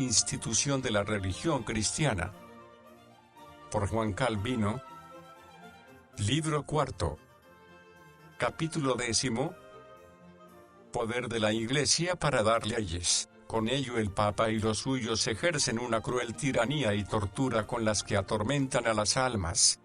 institución de la religión cristiana. Por Juan Calvino. Libro cuarto. Capítulo 10. Poder de la Iglesia para dar leyes. Con ello el Papa y los suyos ejercen una cruel tiranía y tortura con las que atormentan a las almas.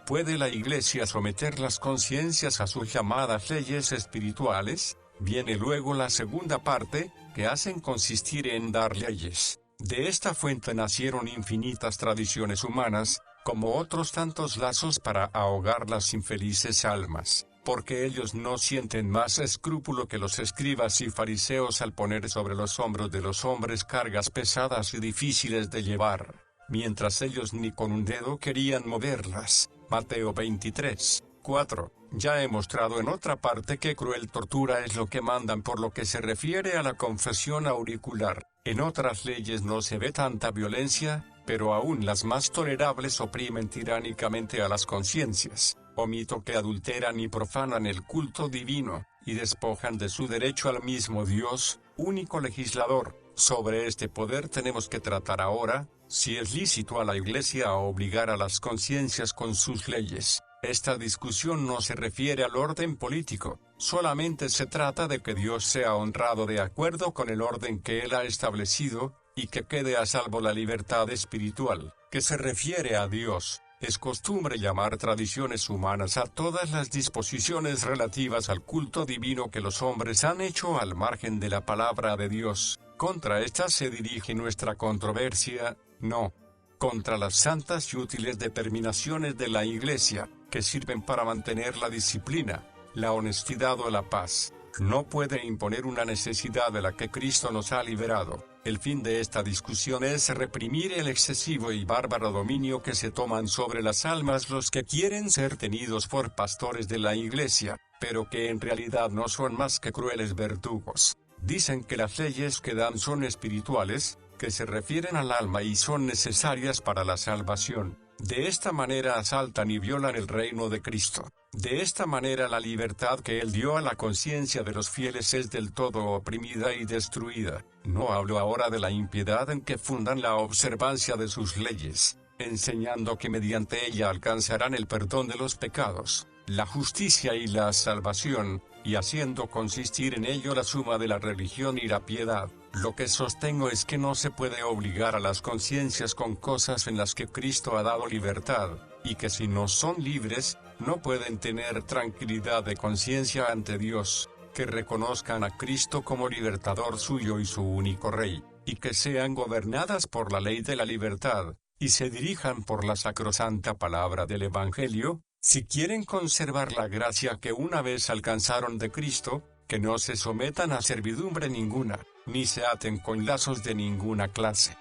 ¿Puede la Iglesia someter las conciencias a sus llamadas leyes espirituales? Viene luego la segunda parte, que hacen consistir en dar leyes. De esta fuente nacieron infinitas tradiciones humanas, como otros tantos lazos para ahogar las infelices almas, porque ellos no sienten más escrúpulo que los escribas y fariseos al poner sobre los hombros de los hombres cargas pesadas y difíciles de llevar, mientras ellos ni con un dedo querían moverlas. Mateo 23, 4. Ya he mostrado en otra parte que cruel tortura es lo que mandan por lo que se refiere a la confesión auricular. En otras leyes no se ve tanta violencia, pero aún las más tolerables oprimen tiránicamente a las conciencias. Omito que adulteran y profanan el culto divino, y despojan de su derecho al mismo Dios, único legislador. Sobre este poder tenemos que tratar ahora, si es lícito a la Iglesia obligar a las conciencias con sus leyes. Esta discusión no se refiere al orden político, solamente se trata de que Dios sea honrado de acuerdo con el orden que Él ha establecido, y que quede a salvo la libertad espiritual, que se refiere a Dios. Es costumbre llamar tradiciones humanas a todas las disposiciones relativas al culto divino que los hombres han hecho al margen de la palabra de Dios. Contra estas se dirige nuestra controversia, no contra las santas y útiles determinaciones de la Iglesia, que sirven para mantener la disciplina, la honestidad o la paz. No puede imponer una necesidad de la que Cristo nos ha liberado. El fin de esta discusión es reprimir el excesivo y bárbaro dominio que se toman sobre las almas los que quieren ser tenidos por pastores de la Iglesia, pero que en realidad no son más que crueles verdugos. Dicen que las leyes que dan son espirituales, que se refieren al alma y son necesarias para la salvación. De esta manera asaltan y violan el reino de Cristo. De esta manera la libertad que Él dio a la conciencia de los fieles es del todo oprimida y destruida. No hablo ahora de la impiedad en que fundan la observancia de sus leyes, enseñando que mediante ella alcanzarán el perdón de los pecados, la justicia y la salvación, y haciendo consistir en ello la suma de la religión y la piedad. Lo que sostengo es que no se puede obligar a las conciencias con cosas en las que Cristo ha dado libertad, y que si no son libres, no pueden tener tranquilidad de conciencia ante Dios, que reconozcan a Cristo como libertador suyo y su único Rey, y que sean gobernadas por la ley de la libertad, y se dirijan por la sacrosanta palabra del Evangelio, si quieren conservar la gracia que una vez alcanzaron de Cristo, que no se sometan a servidumbre ninguna, ni se aten con lazos de ninguna clase.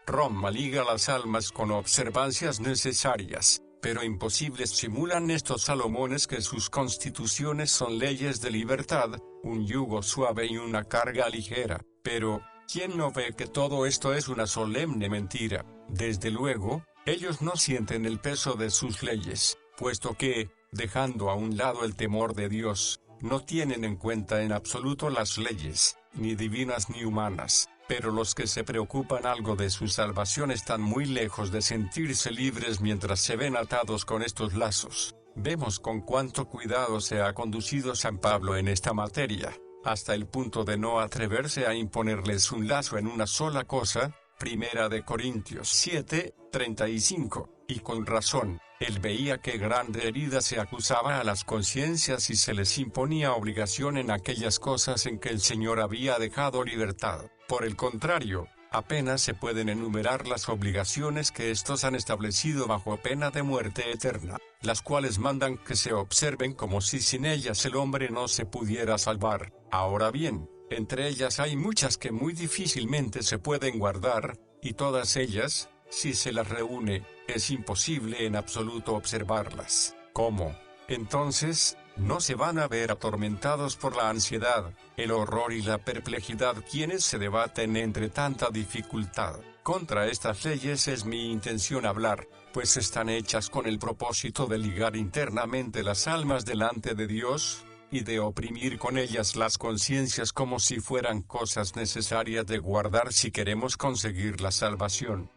Roma liga las almas con observancias necesarias, pero imposibles simulan estos Salomones que sus constituciones son leyes de libertad, un yugo suave y una carga ligera. Pero, ¿quién no ve que todo esto es una solemne mentira? Desde luego, ellos no sienten el peso de sus leyes, puesto que, dejando a un lado el temor de Dios, no tienen en cuenta en absoluto las leyes, ni divinas ni humanas, pero los que se preocupan algo de su salvación están muy lejos de sentirse libres mientras se ven atados con estos lazos. Vemos con cuánto cuidado se ha conducido San Pablo en esta materia, hasta el punto de no atreverse a imponerles un lazo en una sola cosa. Primera de Corintios 7, 35, y con razón. Él veía que grande herida se acusaba a las conciencias y se les imponía obligación en aquellas cosas en que el Señor había dejado libertad. Por el contrario, apenas se pueden enumerar las obligaciones que éstos han establecido bajo pena de muerte eterna, las cuales mandan que se observen como si sin ellas el hombre no se pudiera salvar. Ahora bien, entre ellas hay muchas que muy difícilmente se pueden guardar, y todas ellas, si se las reúne, es imposible en absoluto observarlas. ¿Cómo? Entonces, no se van a ver atormentados por la ansiedad, el horror y la perplejidad quienes se debaten entre tanta dificultad. Contra estas leyes es mi intención hablar, pues están hechas con el propósito de ligar internamente las almas delante de Dios, y de oprimir con ellas las conciencias como si fueran cosas necesarias de guardar si queremos conseguir la salvación.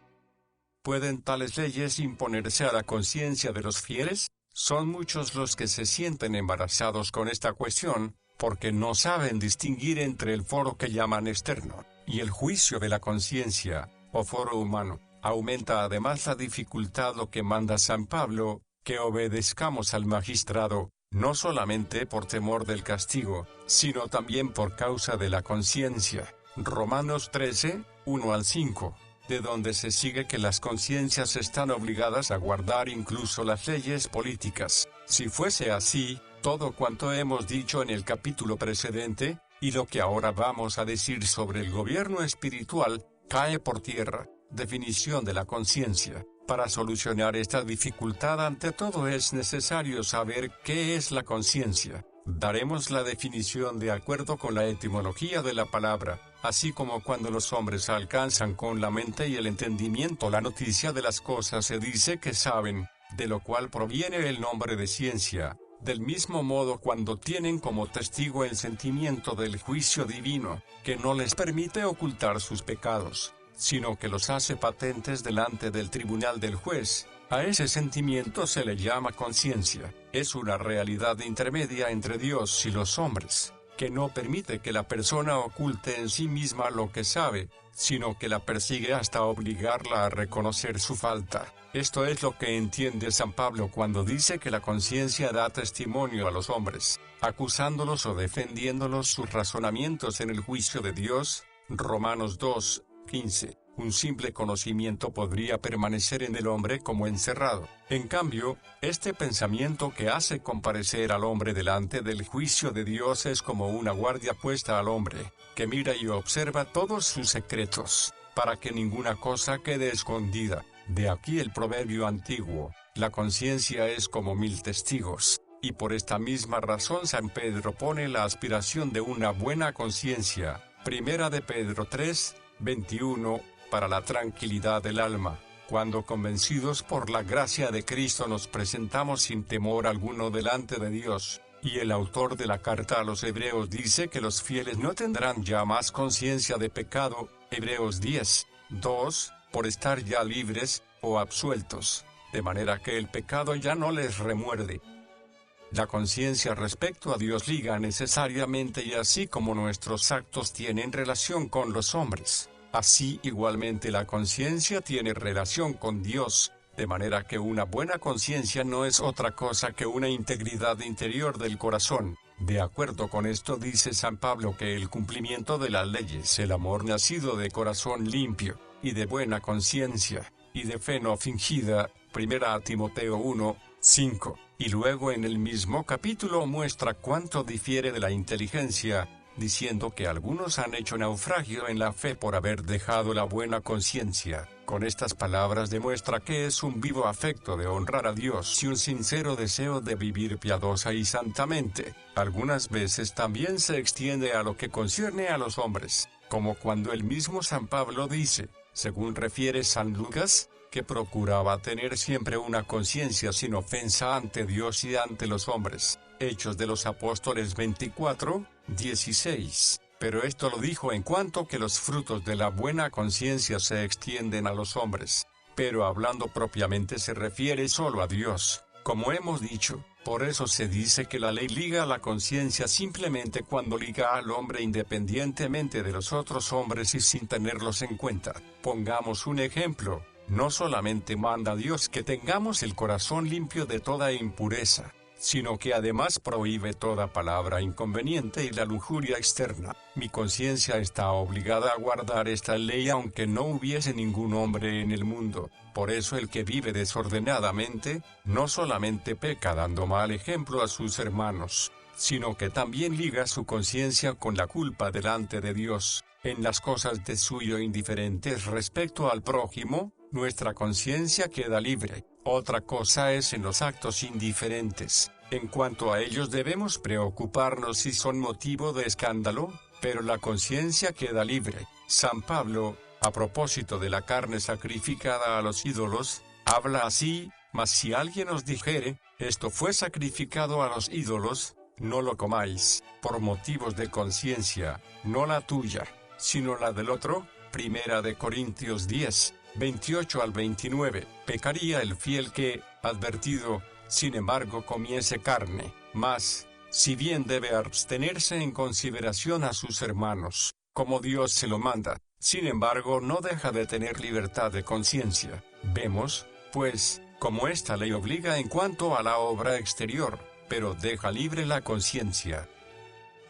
¿Pueden tales leyes imponerse a la conciencia de los fieles? Son muchos los que se sienten embarazados con esta cuestión, porque no saben distinguir entre el foro que llaman externo, y el juicio de la conciencia, o foro humano. Aumenta además la dificultad lo que manda San Pablo, que obedezcamos al magistrado, no solamente por temor del castigo, sino también por causa de la conciencia. Romanos 13, 1 al 5. De donde se sigue que las conciencias están obligadas a guardar incluso las leyes políticas. Si fuese así, todo cuanto hemos dicho en el capítulo precedente, y lo que ahora vamos a decir sobre el gobierno espiritual, cae por tierra. Definición de la conciencia. Para solucionar esta dificultad ante todo es necesario saber qué es la conciencia. Daremos la definición de acuerdo con la etimología de la palabra, así como cuando los hombres alcanzan con la mente y el entendimiento la noticia de las cosas se dice que saben, de lo cual proviene el nombre de ciencia. Del mismo modo cuando tienen como testigo el sentimiento del juicio divino, que no les permite ocultar sus pecados, sino que los hace patentes delante del tribunal del juez. A ese sentimiento se le llama conciencia. Es una realidad intermedia entre Dios y los hombres, que no permite que la persona oculte en sí misma lo que sabe, sino que la persigue hasta obligarla a reconocer su falta. Esto es lo que entiende San Pablo cuando dice que la conciencia da testimonio a los hombres, acusándolos o defendiéndolos sus razonamientos en el juicio de Dios. Romanos 2, 15. Un simple conocimiento podría permanecer en el hombre como encerrado. En cambio, este pensamiento que hace comparecer al hombre delante del juicio de Dios es como una guardia puesta al hombre, que mira y observa todos sus secretos, para que ninguna cosa quede escondida. De aquí el proverbio antiguo, la conciencia es como 1000 testigos. Y por esta misma razón San Pedro pone la aspiración de una buena conciencia, primera de Pedro 3, 21, para la tranquilidad del alma, cuando convencidos por la gracia de Cristo nos presentamos sin temor alguno delante de Dios. Y el autor de la carta a los Hebreos dice que los fieles no tendrán ya más conciencia de pecado, Hebreos 10, 2, por estar ya libres, o absueltos, de manera que el pecado ya no les remuerde. La conciencia respecto a Dios liga necesariamente y así como nuestros actos tienen relación con los hombres, así igualmente la conciencia tiene relación con Dios, de manera que una buena conciencia no es otra cosa que una integridad interior del corazón. De acuerdo con esto dice San Pablo que el cumplimiento de la ley es el amor nacido de corazón limpio, y de buena conciencia, y de fe no fingida, 1 Timoteo 1, 5, y luego en el mismo capítulo muestra cuánto difiere de la inteligencia, diciendo que algunos han hecho naufragio en la fe por haber dejado la buena conciencia. Con estas palabras demuestra que es un vivo afecto de honrar a Dios y un sincero deseo de vivir piadosa y santamente. Algunas veces también se extiende a lo que concierne a los hombres, como cuando el mismo San Pablo dice, según refiere San Lucas, que procuraba tener siempre una conciencia sin ofensa ante Dios y ante los hombres. Hechos de los Apóstoles 24, 16. Pero esto lo dijo en cuanto que los frutos de la buena conciencia se extienden a los hombres. Pero hablando propiamente se refiere solo a Dios, como hemos dicho. Por eso se dice que la ley liga a la conciencia simplemente cuando liga al hombre independientemente de los otros hombres y sin tenerlos en cuenta. Pongamos un ejemplo. No solamente manda Dios que tengamos el corazón limpio de toda impureza, sino que además prohíbe toda palabra inconveniente y la lujuria externa. Mi conciencia está obligada a guardar esta ley aunque no hubiese ningún hombre en el mundo. Por eso el que vive desordenadamente, no solamente peca dando mal ejemplo a sus hermanos, sino que también liga su conciencia con la culpa delante de Dios. En las cosas de suyo indiferentes respecto al prójimo, nuestra conciencia queda libre. Otra cosa es en los actos indiferentes. En cuanto a ellos debemos preocuparnos si son motivo de escándalo, pero la conciencia queda libre. San Pablo, a propósito de la carne sacrificada a los ídolos, habla así, mas si alguien os dijere, esto fue sacrificado a los ídolos, no lo comáis, por motivos de conciencia, no la tuya, sino la del otro. Primera de Corintios 10, 28 al 29. Pecaría el fiel que, advertido, sin embargo comiese carne, mas, si bien debe abstenerse en consideración a sus hermanos, como Dios se lo manda, sin embargo no deja de tener libertad de conciencia. Vemos, pues, como esta ley obliga en cuanto a la obra exterior, pero deja libre la conciencia.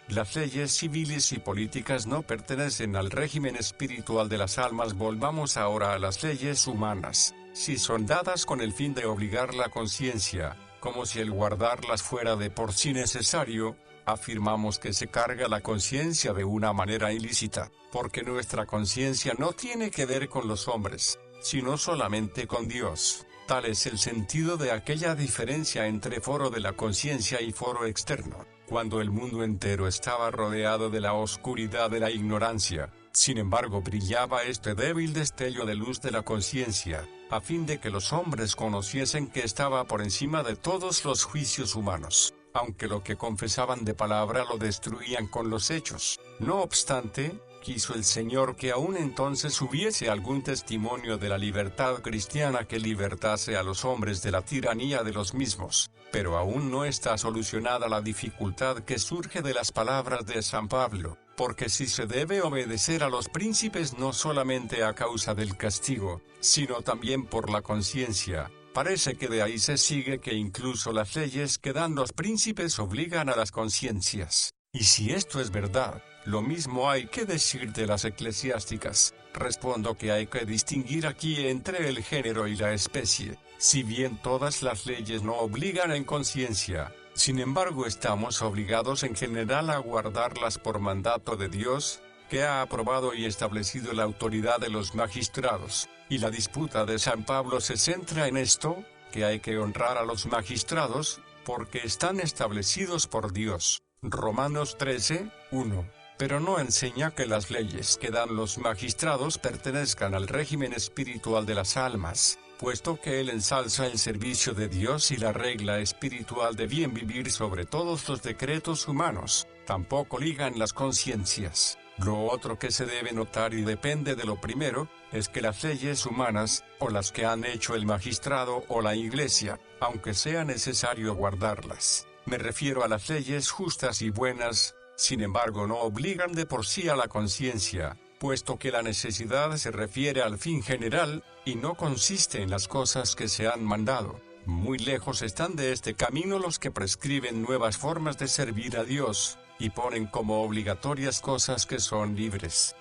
Las leyes civiles y políticas no pertenecen al régimen espiritual de las almas. Volvamos ahora a las leyes humanas. Si son dadas con el fin de obligar la conciencia, como si el guardarlas fuera de por sí necesario, afirmamos que se carga la conciencia de una manera ilícita, porque nuestra conciencia no tiene que ver con los hombres, sino solamente con Dios. Tal es el sentido de aquella diferencia entre foro de la conciencia y foro externo. Cuando el mundo entero estaba rodeado de la oscuridad de la ignorancia, sin embargo brillaba este débil destello de luz de la conciencia, a fin de que los hombres conociesen que estaba por encima de todos los juicios humanos, aunque lo que confesaban de palabra lo destruían con los hechos. No obstante, quiso el Señor que aún entonces hubiese algún testimonio de la libertad cristiana que libertase a los hombres de la tiranía de los mismos. Pero aún no está solucionada la dificultad que surge de las palabras de San Pablo, porque si se debe obedecer a los príncipes no solamente a causa del castigo, sino también por la conciencia, parece que de ahí se sigue que incluso las leyes que dan los príncipes obligan a las conciencias. Y si esto es verdad, lo mismo hay que decir de las eclesiásticas. Respondo que hay que distinguir aquí entre el género y la especie. Si bien todas las leyes no obligan en conciencia, sin embargo estamos obligados en general a guardarlas por mandato de Dios, que ha aprobado y establecido la autoridad de los magistrados. Y la disputa de San Pablo se centra en esto, que hay que honrar a los magistrados, porque están establecidos por Dios. Romanos 13, 1. Pero no enseña que las leyes que dan los magistrados pertenezcan al régimen espiritual de las almas, puesto que él ensalza el servicio de Dios y la regla espiritual de bien vivir sobre todos los decretos humanos. Tampoco ligan las conciencias. Lo otro que se debe notar y depende de lo primero, es que las leyes humanas, o las que han hecho el magistrado o la iglesia, aunque sea necesario guardarlas, me refiero a las leyes justas y buenas, sin embargo no obligan de por sí a la conciencia, puesto que la necesidad se refiere al fin general, y no consiste en las cosas que se han mandado. Muy lejos están de este camino los que prescriben nuevas formas de servir a Dios, y ponen como obligatorias cosas que son libres.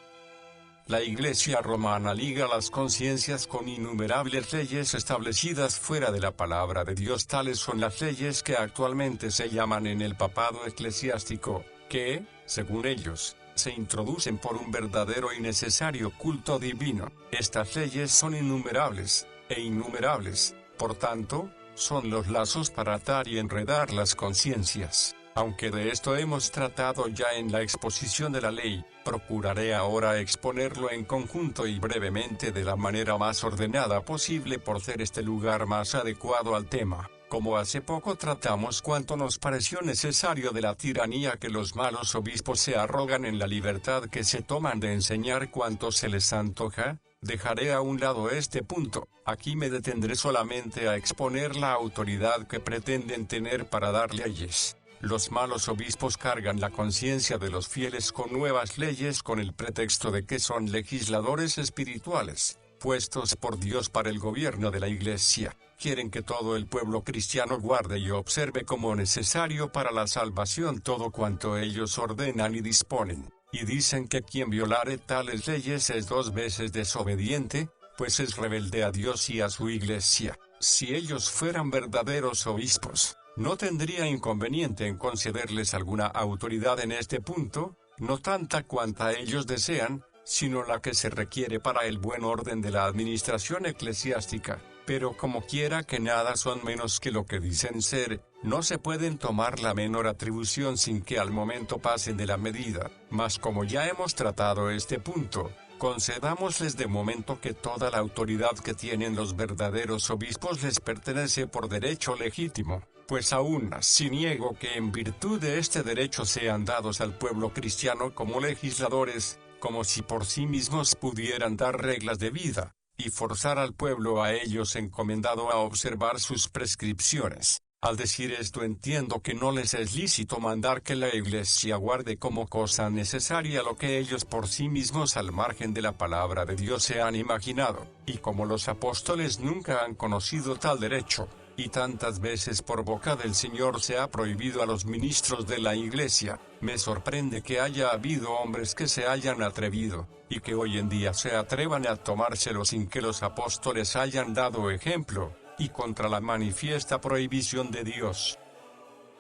La Iglesia romana liga las conciencias con innumerables leyes establecidas fuera de la palabra de Dios. Tales son las leyes que actualmente se llaman en el papado eclesiástico, que, según ellos, se introducen por un verdadero y necesario culto divino. Estas leyes son innumerables, e innumerables, por tanto, son los lazos para atar y enredar las conciencias. Aunque de esto hemos tratado ya en la exposición de la ley, procuraré ahora exponerlo en conjunto y brevemente de la manera más ordenada posible por ser este lugar más adecuado al tema. Como hace poco tratamos cuanto nos pareció necesario de la tiranía que los malos obispos se arrogan en la libertad que se toman de enseñar cuanto se les antoja, dejaré a un lado este punto. Aquí me detendré solamente a exponer la autoridad que pretenden tener para dar leyes. Los malos obispos cargan la conciencia de los fieles con nuevas leyes con el pretexto de que son legisladores espirituales, puestos por Dios para el gobierno de la Iglesia. Quieren que todo el pueblo cristiano guarde y observe como necesario para la salvación todo cuanto ellos ordenan y disponen. Y dicen que quien violare tales leyes es 2 veces desobediente, pues es rebelde a Dios y a su Iglesia. Si ellos fueran verdaderos obispos, no tendría inconveniente en concederles alguna autoridad en este punto, no tanta cuanta ellos desean, sino la que se requiere para el buen orden de la administración eclesiástica. Pero como quiera que nada son menos que lo que dicen ser, no se pueden tomar la menor atribución sin que al momento pasen de la medida. Mas como ya hemos tratado este punto, concedámosles de momento que toda la autoridad que tienen los verdaderos obispos les pertenece por derecho legítimo, Pues aún así niego que en virtud de este derecho sean dados al pueblo cristiano como legisladores, como si por sí mismos pudieran dar reglas de vida, y forzar al pueblo a ellos encomendado a observar sus prescripciones. Al decir esto entiendo que no les es lícito mandar que la Iglesia guarde como cosa necesaria lo que ellos por sí mismos al margen de la palabra de Dios se han imaginado, y como los apóstoles nunca han conocido tal derecho, y tantas veces por boca del Señor se ha prohibido a los ministros de la Iglesia, me sorprende que haya habido hombres que se hayan atrevido, y que hoy en día se atrevan a tomárselo sin que los apóstoles hayan dado ejemplo, y contra la manifiesta prohibición de Dios.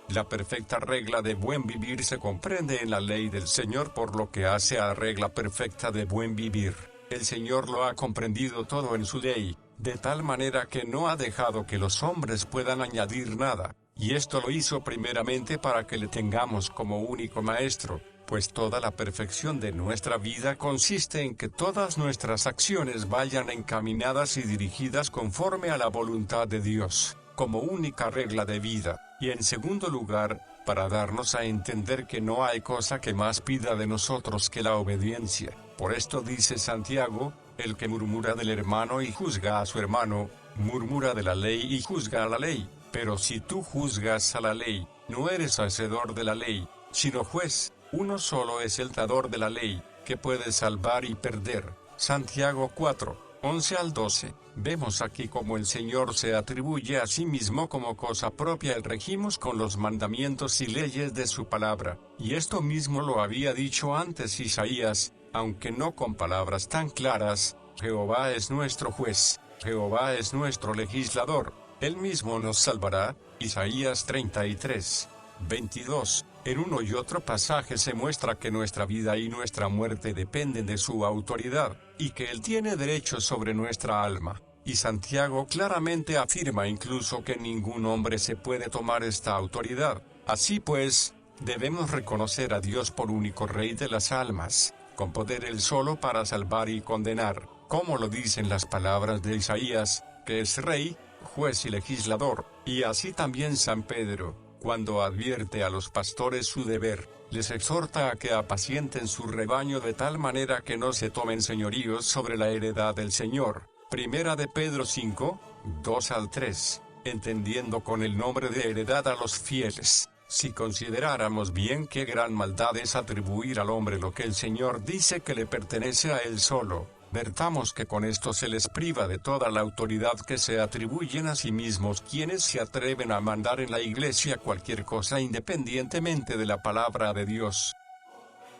La perfecta regla de buen vivir se comprende en la ley del Señor, por lo que hace a la regla perfecta de buen vivir. El Señor lo ha comprendido todo en su ley, de tal manera que no ha dejado que los hombres puedan añadir nada, y esto lo hizo primeramente para que le tengamos como único maestro, pues toda la perfección de nuestra vida consiste en que todas nuestras acciones vayan encaminadas y dirigidas conforme a la voluntad de Dios, como única regla de vida, y en segundo lugar, para darnos a entender que no hay cosa que más pida de nosotros que la obediencia. Por esto dice Santiago: el que murmura del hermano y juzga a su hermano, murmura de la ley y juzga a la ley. Pero si tú juzgas a la ley, no eres hacedor de la ley, sino juez. Uno solo es el dador de la ley, que puede salvar y perder. Santiago 4, 11 al 12. Vemos aquí cómo el Señor se atribuye a sí mismo como cosa propia el regimos con los mandamientos y leyes de su palabra, y esto mismo lo había dicho antes Isaías, aunque no con palabras tan claras: Jehová es nuestro juez, Jehová es nuestro legislador, Él mismo nos salvará. Isaías 33, 22. En uno y otro pasaje se muestra que nuestra vida y nuestra muerte dependen de su autoridad, y que Él tiene derecho sobre nuestra alma. Y Santiago claramente afirma incluso que ningún hombre se puede tomar esta autoridad. Así pues, debemos reconocer a Dios por único Rey de las almas, con poder Él solo para salvar y condenar, como lo dicen las palabras de Isaías, que es Rey, juez y legislador. Y así también San Pedro, cuando advierte a los pastores su deber, les exhorta a que apacienten su rebaño de tal manera que no se tomen señoríos sobre la heredad del Señor. Primera de Pedro 5, 2 al 3, entendiendo con el nombre de heredad a los fieles. Si consideráramos bien qué gran maldad es atribuir al hombre lo que el Señor dice que le pertenece a él solo, vertamos que con esto se les priva de toda la autoridad que se atribuyen a sí mismos quienes se atreven a mandar en la Iglesia cualquier cosa independientemente de la palabra de Dios.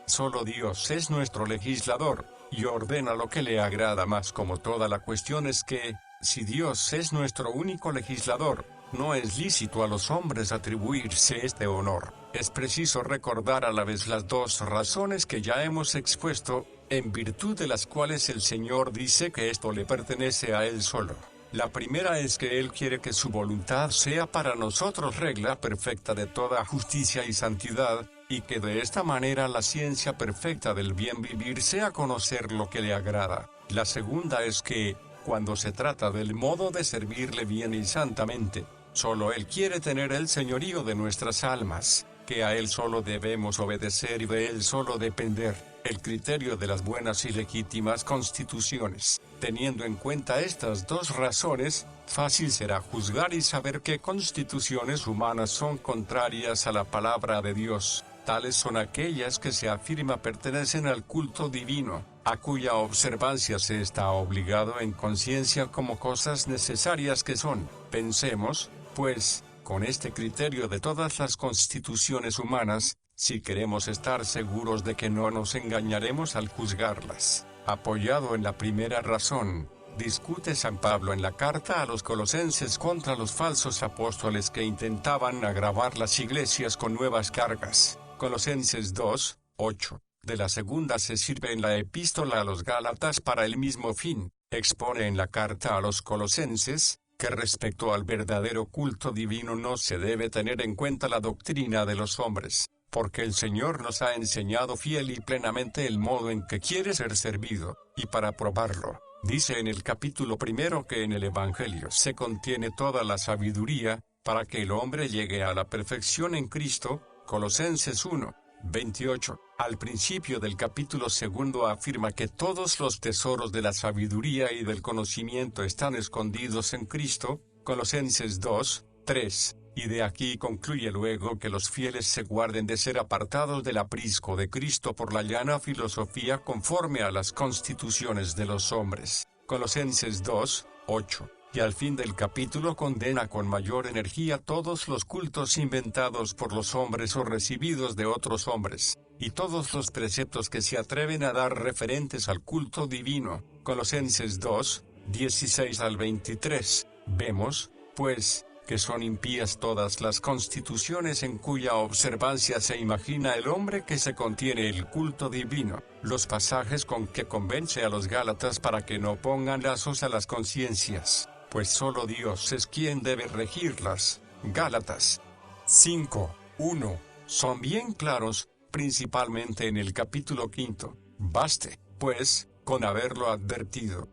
Solo Dios es nuestro legislador, y ordena lo que le agrada más, como toda la cuestión es que, si Dios es nuestro único legislador, no es lícito a los hombres atribuirse este honor. Es preciso recordar a la vez las dos razones que ya hemos expuesto, en virtud de las cuales el Señor dice que esto le pertenece a Él solo. La primera es que Él quiere que su voluntad sea para nosotros regla perfecta de toda justicia y santidad, y que de esta manera la ciencia perfecta del bien vivir sea conocer lo que le agrada. La segunda es que, cuando se trata del modo de servirle bien y santamente, solo Él quiere tener el señorío de nuestras almas, que a Él solo debemos obedecer y de Él solo depender. El criterio de las buenas y legítimas constituciones. Teniendo en cuenta estas dos razones, fácil será juzgar y saber qué constituciones humanas son contrarias a la palabra de Dios. Tales son aquellas que se afirma pertenecen al culto divino, a cuya observancia se está obligado en conciencia como cosas necesarias que son. Pensemos, pues, con este criterio de todas las constituciones humanas, si queremos estar seguros de que no nos engañaremos al juzgarlas. Apoyado en la primera razón, discute San Pablo en la carta a los Colosenses contra los falsos apóstoles que intentaban agravar las iglesias con nuevas cargas. Colosenses 2, 8. De la segunda se sirve en la epístola a los Gálatas para el mismo fin. Expone en la carta a los Colosenses que respecto al verdadero culto divino no se debe tener en cuenta la doctrina de los hombres, porque el Señor nos ha enseñado fiel y plenamente el modo en que quiere ser servido, y para probarlo, dice en el capítulo 1 que en el Evangelio se contiene toda la sabiduría, para que el hombre llegue a la perfección en Cristo. Colosenses 1, 28. Al principio del capítulo 2 afirma que todos los tesoros de la sabiduría y del conocimiento están escondidos en Cristo. Colosenses 2, 3. Y de aquí concluye luego que los fieles se guarden de ser apartados del aprisco de Cristo por la llana filosofía conforme a las constituciones de los hombres. Colosenses 2, 8. Y al fin del capítulo condena con mayor energía todos los cultos inventados por los hombres o recibidos de otros hombres, y todos los preceptos que se atreven a dar referentes al culto divino. Colosenses 2, 16 al 23. Vemos, pues, que son impías todas las constituciones en cuya observancia se imagina el hombre que se contiene el culto divino. Los pasajes con que convence a los Gálatas para que no pongan lazos a las conciencias, pues solo Dios es quien debe regirlas. Gálatas 5, 1, son bien claros, principalmente en el capítulo 5. Baste, pues, con haberlo advertido.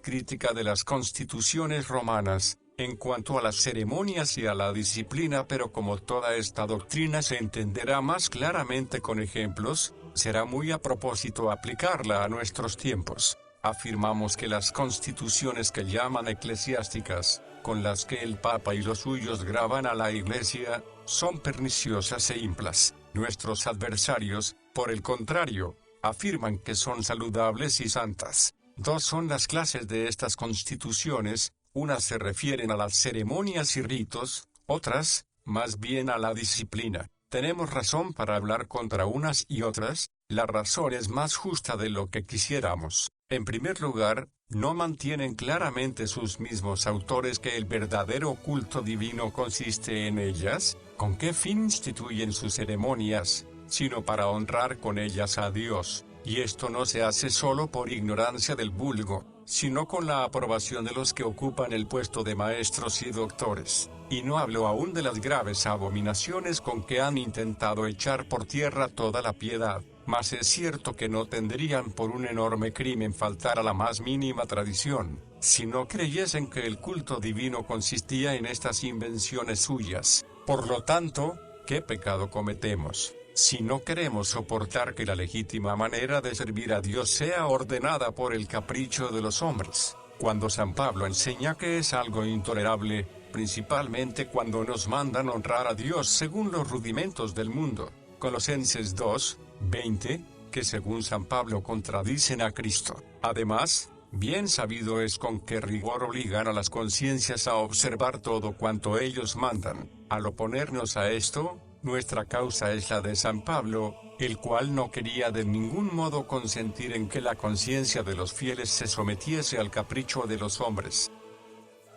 Crítica de las constituciones romanas. En cuanto a las ceremonias y a la disciplina, pero como toda esta doctrina se entenderá más claramente con ejemplos, será muy a propósito aplicarla a nuestros tiempos. Afirmamos que las constituciones que llaman eclesiásticas, con las que el Papa y los suyos graban a la Iglesia, son perniciosas e implas. Nuestros adversarios, por el contrario, afirman que son saludables y santas. Dos son las clases de estas constituciones. Unas se refieren a las ceremonias y ritos, otras, más bien a la disciplina. Tenemos razón para hablar contra unas y otras, la razón es más justa de lo que quisiéramos. En primer lugar, no mantienen claramente sus mismos autores que el verdadero culto divino consiste en ellas, con qué fin instituyen sus ceremonias, sino para honrar con ellas a Dios, y esto no se hace solo por ignorancia del vulgo, sino con la aprobación de los que ocupan el puesto de maestros y doctores. Y no hablo aún de las graves abominaciones con que han intentado echar por tierra toda la piedad, mas es cierto que no tendrían por un enorme crimen faltar a la más mínima tradición, si no creyesen que el culto divino consistía en estas invenciones suyas. Por lo tanto, ¿qué pecado cometemos si no queremos soportar que la legítima manera de servir a Dios sea ordenada por el capricho de los hombres? Cuando San Pablo enseña que es algo intolerable, principalmente cuando nos mandan honrar a Dios según los rudimentos del mundo. Colosenses 2, 20, que según San Pablo contradicen a Cristo. Además, bien sabido es con qué rigor obligan a las conciencias a observar todo cuanto ellos mandan. Al oponernos a esto, nuestra causa es la de San Pablo, el cual no quería de ningún modo consentir en que la conciencia de los fieles se sometiese al capricho de los hombres.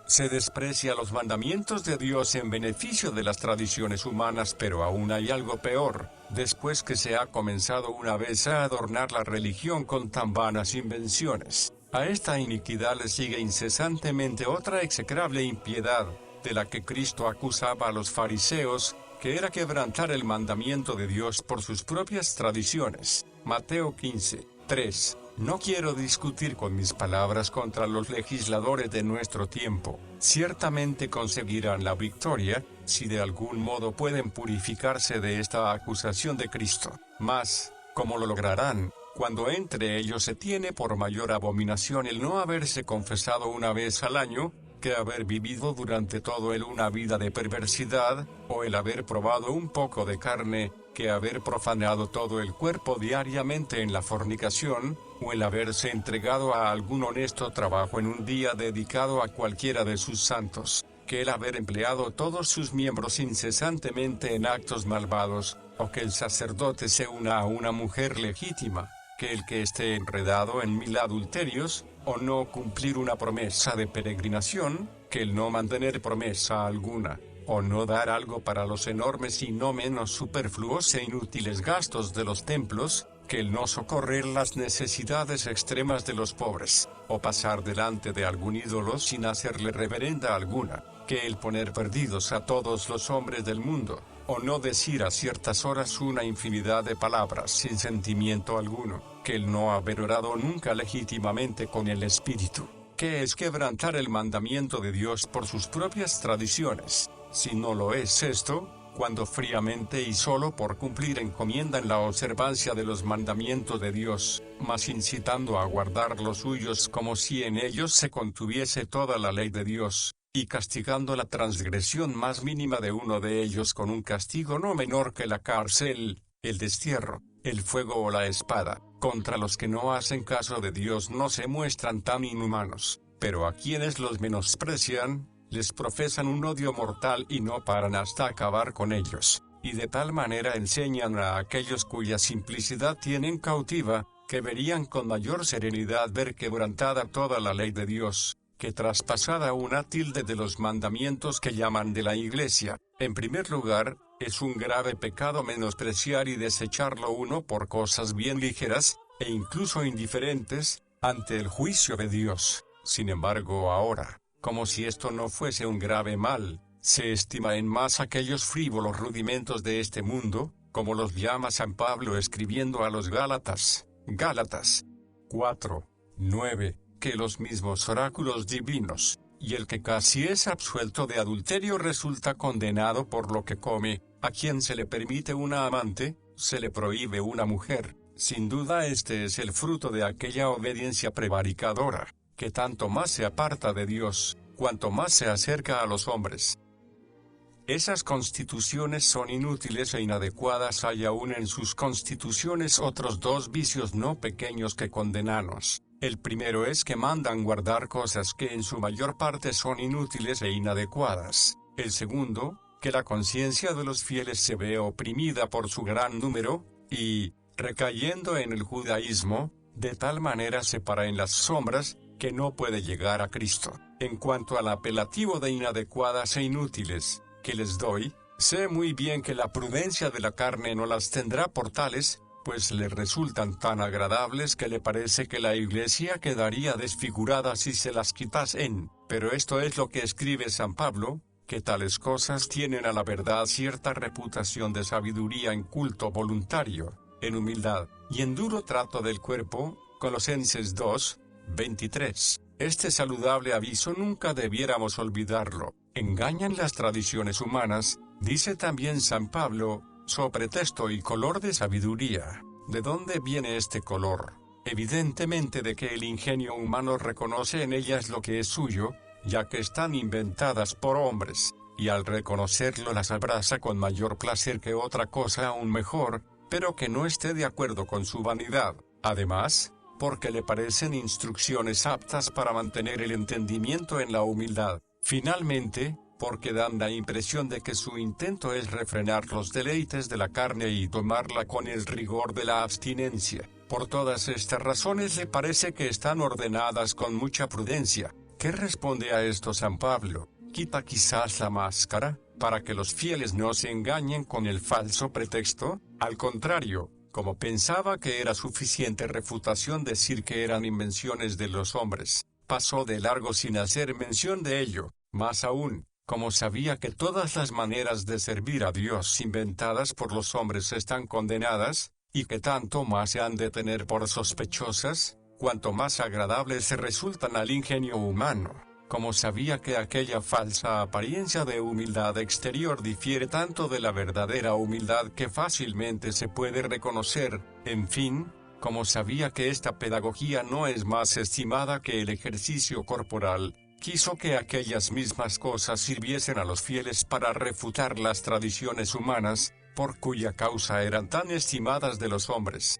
Se desprecia los mandamientos de Dios en beneficio de las tradiciones humanas, pero aún hay algo peor, después que se ha comenzado una vez a adornar la religión con tan vanas invenciones. A esta iniquidad le sigue incesantemente otra execrable impiedad, de la que Cristo acusaba a los fariseos, que era quebrantar el mandamiento de Dios por sus propias tradiciones. Mateo 15, 3. No quiero discutir con mis palabras contra los legisladores de nuestro tiempo. Ciertamente conseguirán la victoria, si de algún modo pueden purificarse de esta acusación de Cristo. Mas, ¿cómo lo lograrán, cuando entre ellos se tiene por mayor abominación el no haberse confesado una vez al año, que haber vivido durante todo el una vida de perversidad, o el haber probado un poco de carne, que haber profanado todo el cuerpo diariamente en la fornicación, o el haberse entregado a algún honesto trabajo en un día dedicado a cualquiera de sus santos, que el haber empleado todos sus miembros incesantemente en actos malvados, o que el sacerdote se una a una mujer legítima, que el que esté enredado en 1000 adulterios, o no cumplir una promesa de peregrinación, que el no mantener promesa alguna, o no dar algo para los enormes y no menos superfluos e inútiles gastos de los templos, que el no socorrer las necesidades extremas de los pobres, o pasar delante de algún ídolo sin hacerle reverenda alguna, que el poner perdidos a todos los hombres del mundo, o no decir a ciertas horas una infinidad de palabras sin sentimiento alguno, que el no haber orado nunca legítimamente con el Espíritu, que es quebrantar el mandamiento de Dios por sus propias tradiciones. Si no lo es esto, cuando fríamente y solo por cumplir encomiendan la observancia de los mandamientos de Dios, mas incitando a guardar los suyos como si en ellos se contuviese toda la ley de Dios, y castigando la transgresión más mínima de uno de ellos con un castigo no menor que la cárcel, el destierro, el fuego o la espada, contra los que no hacen caso de Dios no se muestran tan inhumanos, pero a quienes los menosprecian, les profesan un odio mortal y no paran hasta acabar con ellos, y de tal manera enseñan a aquellos cuya simplicidad tienen cautiva, que verían con mayor serenidad ver quebrantada toda la ley de Dios, que traspasada una tilde de los mandamientos que llaman de la Iglesia. En primer lugar, es un grave pecado menospreciar y desecharlo uno por cosas bien ligeras, e incluso indiferentes, ante el juicio de Dios. Sin embargo ahora, como si esto no fuese un grave mal, se estima en más aquellos frívolos rudimentos de este mundo, como los llama San Pablo escribiendo a los Gálatas, Gálatas 4:9, que los mismos oráculos divinos, y el que casi es absuelto de adulterio resulta condenado por lo que come, a quien se le permite una amante, se le prohíbe una mujer. Sin duda este es el fruto de aquella obediencia prevaricadora, que tanto más se aparta de Dios, cuanto más se acerca a los hombres. Esas constituciones son inútiles e inadecuadas. Hay aún en sus constituciones otros dos vicios no pequeños que condenanos. El primero es que mandan guardar cosas que en su mayor parte son inútiles e inadecuadas. El segundo, que la conciencia de los fieles se ve oprimida por su gran número, y, recayendo en el judaísmo, de tal manera se para en las sombras, que no puede llegar a Cristo. En cuanto al apelativo de inadecuadas e inútiles, que les doy, sé muy bien que la prudencia de la carne no las tendrá por tales, pues le resultan tan agradables que le parece que la Iglesia quedaría desfigurada si se las quitasen. Pero esto es lo que escribe San Pablo, que tales cosas tienen a la verdad cierta reputación de sabiduría en culto voluntario, en humildad, y en duro trato del cuerpo. Colosenses 2:23. Este saludable aviso nunca debiéramos olvidarlo. Engañan las tradiciones humanas, dice también San Pablo, so pretexto y color de sabiduría. ¿De dónde viene este color? Evidentemente de que el ingenio humano reconoce en ellas lo que es suyo, ya que están inventadas por hombres, y al reconocerlo las abraza con mayor placer que otra cosa aún mejor, pero que no esté de acuerdo con su vanidad. Además, porque le parecen instrucciones aptas para mantener el entendimiento en la humildad. Finalmente, porque dan la impresión de que su intento es refrenar los deleites de la carne y tomarla con el rigor de la abstinencia. Por todas estas razones le parece que están ordenadas con mucha prudencia. ¿Qué responde a esto San Pablo? ¿Quita quizás la máscara, para que los fieles no se engañen con el falso pretexto? Al contrario, como pensaba que era suficiente refutación decir que eran invenciones de los hombres, pasó de largo sin hacer mención de ello. Más aún, como sabía que todas las maneras de servir a Dios inventadas por los hombres están condenadas, y que tanto más se han de tener por sospechosas, cuanto más agradables se resultan al ingenio humano. Como sabía que aquella falsa apariencia de humildad exterior difiere tanto de la verdadera humildad que fácilmente se puede reconocer, en fin, como sabía que esta pedagogía no es más estimada que el ejercicio corporal, quiso que aquellas mismas cosas sirviesen a los fieles para refutar las tradiciones humanas, por cuya causa eran tan estimadas de los hombres.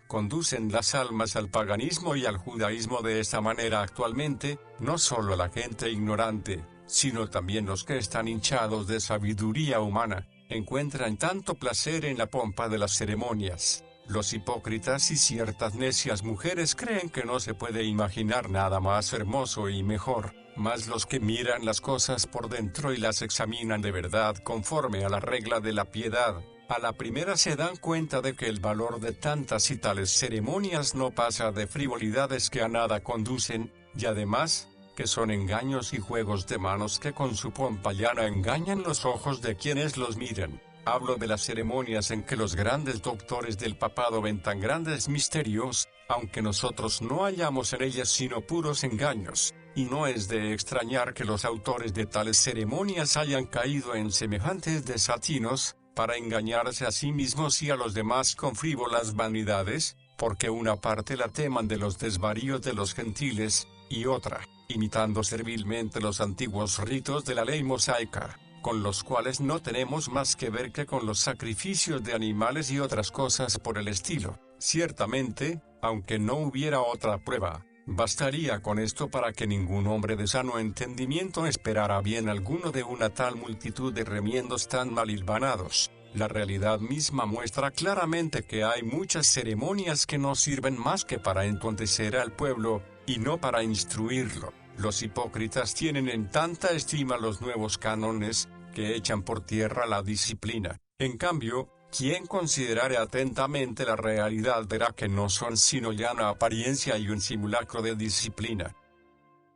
Conducen las almas al paganismo y al judaísmo de esta manera actualmente, no solo la gente ignorante, sino también los que están hinchados de sabiduría humana, encuentran tanto placer en la pompa de las ceremonias. Los hipócritas y ciertas necias mujeres creen que no se puede imaginar nada más hermoso y mejor, mas los que miran las cosas por dentro y las examinan de verdad conforme a la regla de la piedad, a la primera se dan cuenta de que el valor de tantas y tales ceremonias no pasa de frivolidades que a nada conducen, y además, que son engaños y juegos de manos que con su pompa llana engañan los ojos de quienes los miran. Hablo de las ceremonias en que los grandes doctores del papado ven tan grandes misterios, aunque nosotros no hallamos en ellas sino puros engaños, y no es de extrañar que los autores de tales ceremonias hayan caído en semejantes desatinos, para engañarse a sí mismos y a los demás con frívolas vanidades, porque una parte la teman de los desvaríos de los gentiles, y otra, imitando servilmente los antiguos ritos de la ley mosaica, con los cuales no tenemos más que ver que con los sacrificios de animales y otras cosas por el estilo. Ciertamente, aunque no hubiera otra prueba, bastaría con esto para que ningún hombre de sano entendimiento esperara bien alguno de una tal multitud de remiendos tan mal hilvanados. La realidad misma muestra claramente que hay muchas ceremonias que no sirven más que para entontecer al pueblo, y no para instruirlo. Los hipócritas tienen en tanta estima los nuevos cánones, que echan por tierra la disciplina. En cambio, quien considere atentamente la realidad verá que no son sino llana apariencia y un simulacro de disciplina.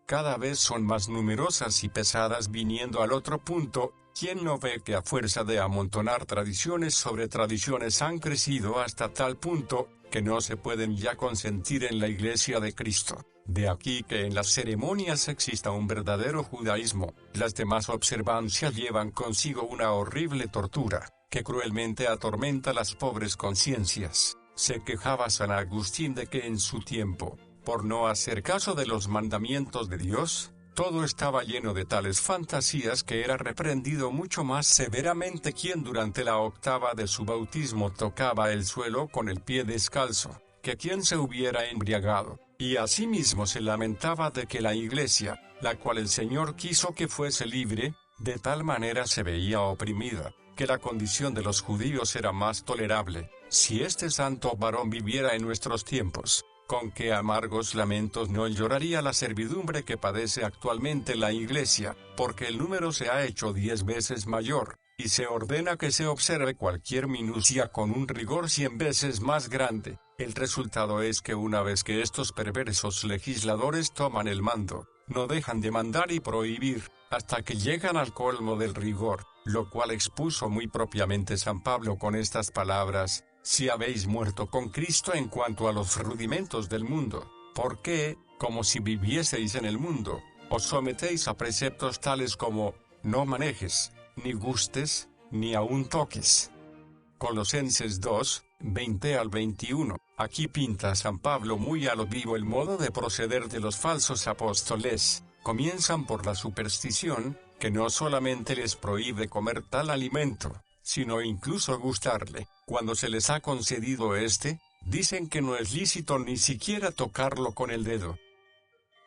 Cada vez son más numerosas y pesadas, viniendo al otro punto. ¿Quién no ve que a fuerza de amontonar tradiciones sobre tradiciones han crecido hasta tal punto, que no se pueden ya consentir en la Iglesia de Cristo? De aquí que en las ceremonias exista un verdadero judaísmo. Las demás observancias llevan consigo una horrible tortura, que cruelmente atormenta las pobres conciencias. Se quejaba San Agustín de que en su tiempo, por no hacer caso de los mandamientos de Dios, todo estaba lleno de tales fantasías que era reprendido mucho más severamente quien durante la octava de su bautismo tocaba el suelo con el pie descalzo, que quien se hubiera embriagado, y asimismo se lamentaba de que la Iglesia, la cual el Señor quiso que fuese libre, de tal manera se veía oprimida, que la condición de los judíos era más tolerable. Si este santo varón viviera en nuestros tiempos, con qué amargos lamentos no lloraría la servidumbre que padece actualmente la Iglesia, porque el número se ha hecho 10 veces mayor, y se ordena que se observe cualquier minucia con un rigor 100 veces más grande. El resultado es que una vez que estos perversos legisladores toman el mando, no dejan de mandar y prohibir, hasta que llegan al colmo del rigor, lo cual expuso muy propiamente San Pablo con estas palabras: si habéis muerto con Cristo en cuanto a los rudimentos del mundo, ¿por qué, como si vivieseis en el mundo, os sometéis a preceptos tales como, no manejes, ni gustes, ni aun toques? Colosenses 2, 20 al 21. Aquí pinta San Pablo muy a lo vivo el modo de proceder de los falsos apóstoles. Comienzan por la superstición, que no solamente les prohíbe comer tal alimento, sino incluso gustarle. Cuando se les ha concedido dicen que no es lícito ni siquiera tocarlo con el dedo.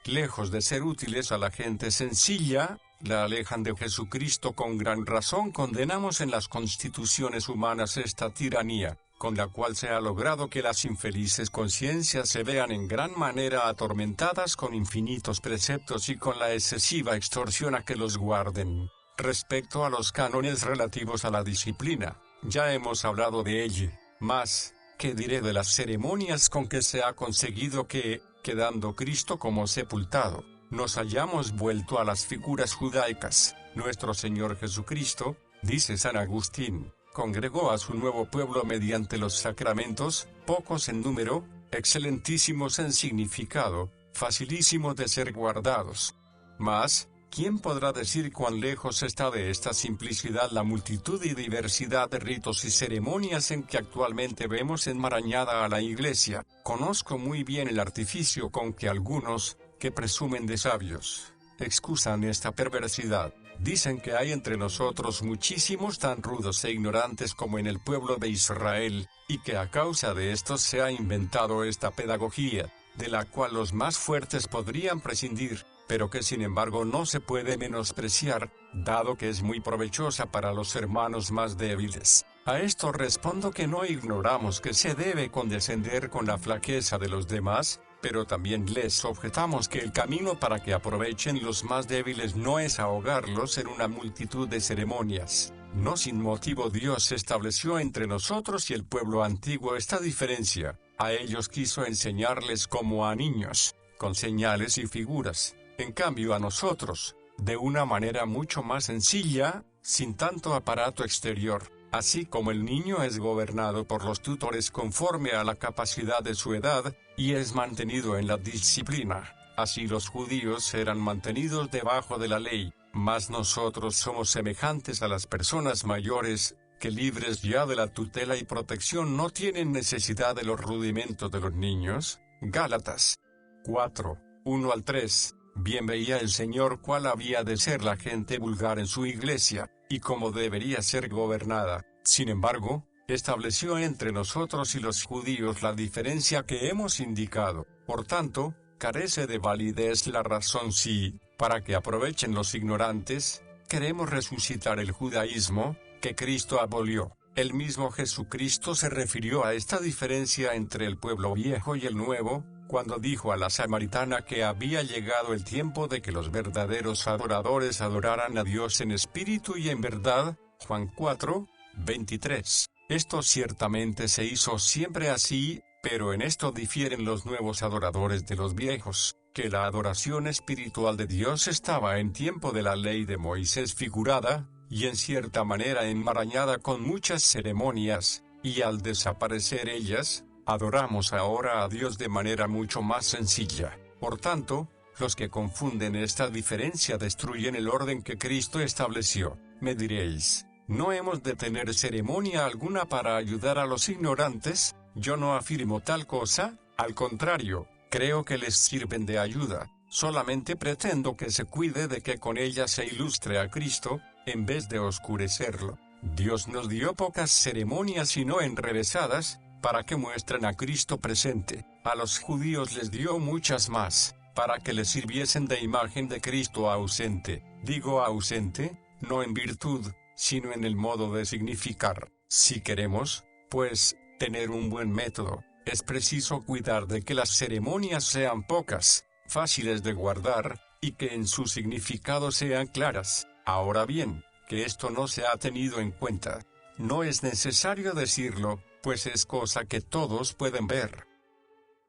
Lejos de ser útiles a la gente sencilla, la alejan de Jesucristo. Con gran razón condenamos en las constituciones humanas esta tiranía, con la cual se ha logrado que las infelices conciencias se vean en gran manera atormentadas con infinitos preceptos y con la excesiva extorsión a que los guarden. Respecto a los cánones relativos a la disciplina, ya hemos hablado de ello, mas, ¿qué diré de las ceremonias con que se ha conseguido que, quedando Cristo como sepultado, nos hayamos vuelto a las figuras judaicas? Nuestro Señor Jesucristo, dice San Agustín, congregó a su nuevo pueblo mediante los sacramentos, pocos en número, excelentísimos en significado, facilísimos de ser guardados. Mas, ¿quién podrá decir cuán lejos está de esta simplicidad la multitud y diversidad de ritos y ceremonias en que actualmente vemos enmarañada a la Iglesia? Conozco muy bien el artificio con que algunos, que presumen de sabios, excusan esta perversidad. Dicen que hay entre nosotros muchísimos tan rudos e ignorantes como en el pueblo de Israel, y que a causa de estos se ha inventado esta pedagogía, de la cual los más fuertes podrían prescindir, pero que sin embargo no se puede menospreciar, dado que es muy provechosa para los hermanos más débiles. A esto respondo que no ignoramos que se debe condescender con la flaqueza de los demás, pero también les objetamos que el camino para que aprovechen los más débiles no es ahogarlos en una multitud de ceremonias. No sin motivo Dios estableció entre nosotros y el pueblo antiguo esta diferencia. A ellos quiso enseñarles como a niños, con señales y figuras. En cambio a nosotros, de una manera mucho más sencilla, sin tanto aparato exterior, Así como el niño es gobernado por los tutores conforme a la capacidad de su edad, y es mantenido en la disciplina, así los judíos eran mantenidos debajo de la ley, mas nosotros somos semejantes a las personas mayores, que libres ya de la tutela y protección no tienen necesidad de los rudimentos de los niños. Gálatas 4, 1-3. Bien veía el Señor cuál había de ser la gente vulgar en su iglesia, y cómo debería ser gobernada. Sin embargo, estableció entre nosotros y los judíos la diferencia que hemos indicado. Por tanto, carece de validez la razón si, para que aprovechen los ignorantes, queremos resucitar el judaísmo, que Cristo abolió. El mismo Jesucristo se refirió a esta diferencia entre el pueblo viejo y el nuevo, cuando dijo a la samaritana que había llegado el tiempo de que los verdaderos adoradores adoraran a Dios en espíritu y en verdad. Juan 4, 23. Esto ciertamente se hizo siempre así, pero en esto difieren los nuevos adoradores de los viejos, que la adoración espiritual de Dios estaba en tiempo de la ley de Moisés figurada, y en cierta manera enmarañada con muchas ceremonias, y al desaparecer ellas, adoramos ahora a Dios de manera mucho más sencilla. Por tanto, los que confunden esta diferencia destruyen el orden que Cristo estableció. Me diréis, ¿no hemos de tener ceremonia alguna para ayudar a los ignorantes? Yo no afirmo tal cosa, al contrario, creo que les sirven de ayuda. Solamente pretendo que se cuide de que con ella se ilustre a Cristo, en vez de oscurecerlo. Dios nos dio pocas ceremonias y no enrevesadas, para que muestren a Cristo presente. A los judíos les dio muchas más, para que les sirviesen de imagen de Cristo ausente. Digo ausente, no en virtud, sino en el modo de significar. Si queremos, pues, tener un buen método, es preciso cuidar de que las ceremonias sean pocas, fáciles de guardar, y que en su significado sean claras. Ahora bien, que esto no se ha tenido en cuenta, no es necesario decirlo, pues es cosa que todos pueden ver.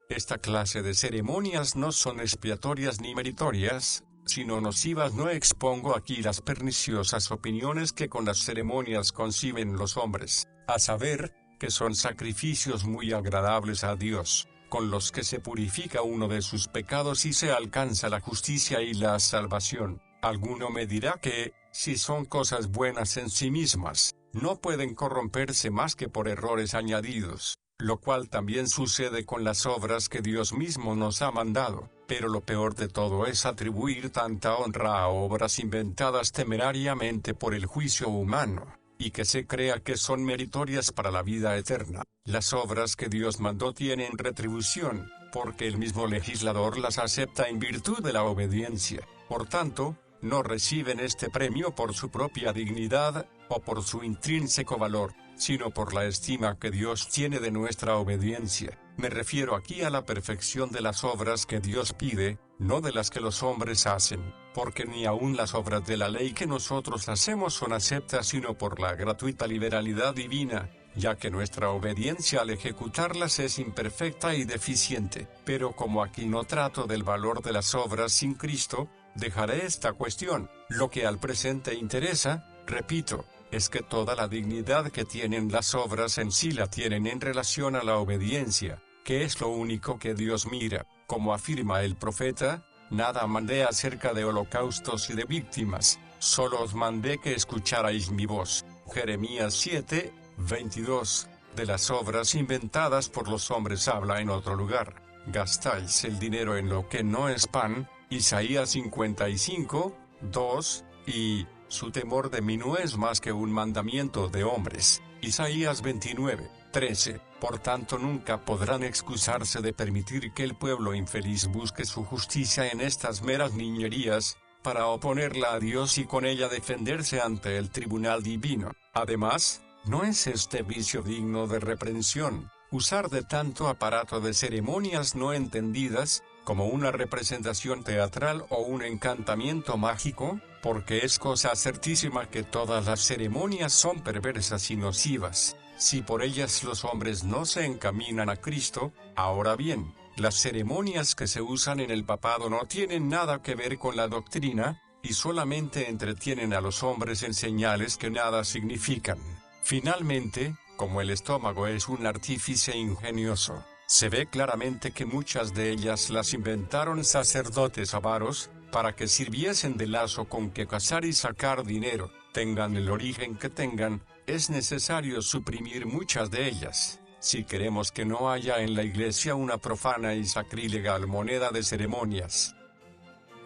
Esta clase de ceremonias no son expiatorias ni meritorias, sino nocivas. No expongo aquí las perniciosas opiniones que con las ceremonias conciben los hombres, a saber, que son sacrificios muy agradables a Dios, con los que se purifica uno de sus pecados y se alcanza la justicia y la salvación. Alguno me dirá que, si son cosas buenas en sí mismas, no pueden corromperse más que por errores añadidos, lo cual también sucede con las obras que Dios mismo nos ha mandado. Pero lo peor de todo es atribuir tanta honra a obras inventadas temerariamente por el juicio humano, y que se crea que son meritorias para la vida eterna. Las obras que Dios mandó tienen retribución, porque el mismo legislador las acepta en virtud de la obediencia. Por tanto, no reciben este premio por su propia dignidad, o por su intrínseco valor, sino por la estima que Dios tiene de nuestra obediencia. Me refiero aquí a la perfección de las obras que Dios pide, no de las que los hombres hacen, porque ni aun las obras de la ley que nosotros hacemos son aceptas sino por la gratuita liberalidad divina, ya que nuestra obediencia al ejecutarlas es imperfecta y deficiente. Pero como aquí no trato del valor de las obras sin Cristo, dejaré esta cuestión. Lo que al presente interesa, repito, es que toda la dignidad que tienen las obras en sí la tienen en relación a la obediencia, que es lo único que Dios mira. Como afirma el profeta, nada mandé acerca de holocaustos y de víctimas, solo os mandé que escucharais mi voz. Jeremías 7, 22. De las obras inventadas por los hombres habla en otro lugar. Gastáis el dinero en lo que no es pan. Isaías 55, 2, y su temor de mí no es más que un mandamiento de hombres. Isaías 29, 13. Por tanto nunca podrán excusarse de permitir que el pueblo infeliz busque su justicia en estas meras niñerías, para oponerla a Dios y con ella defenderse ante el tribunal divino. Además, ¿no es este vicio digno de reprensión, usar de tanto aparato de ceremonias no entendidas, como una representación teatral o un encantamiento mágico? Porque es cosa certísima que todas las ceremonias son perversas y nocivas, si por ellas los hombres no se encaminan a Cristo. Ahora bien, las ceremonias que se usan en el papado no tienen nada que ver con la doctrina, y solamente entretienen a los hombres en señales que nada significan. Finalmente, como el estómago es un artífice ingenioso, se ve claramente que muchas de ellas las inventaron sacerdotes avaros, para que sirviesen de lazo con que cazar y sacar dinero. Tengan el origen que tengan, es necesario suprimir muchas de ellas, si queremos que no haya en la Iglesia una profana y sacrílega moneda de ceremonias.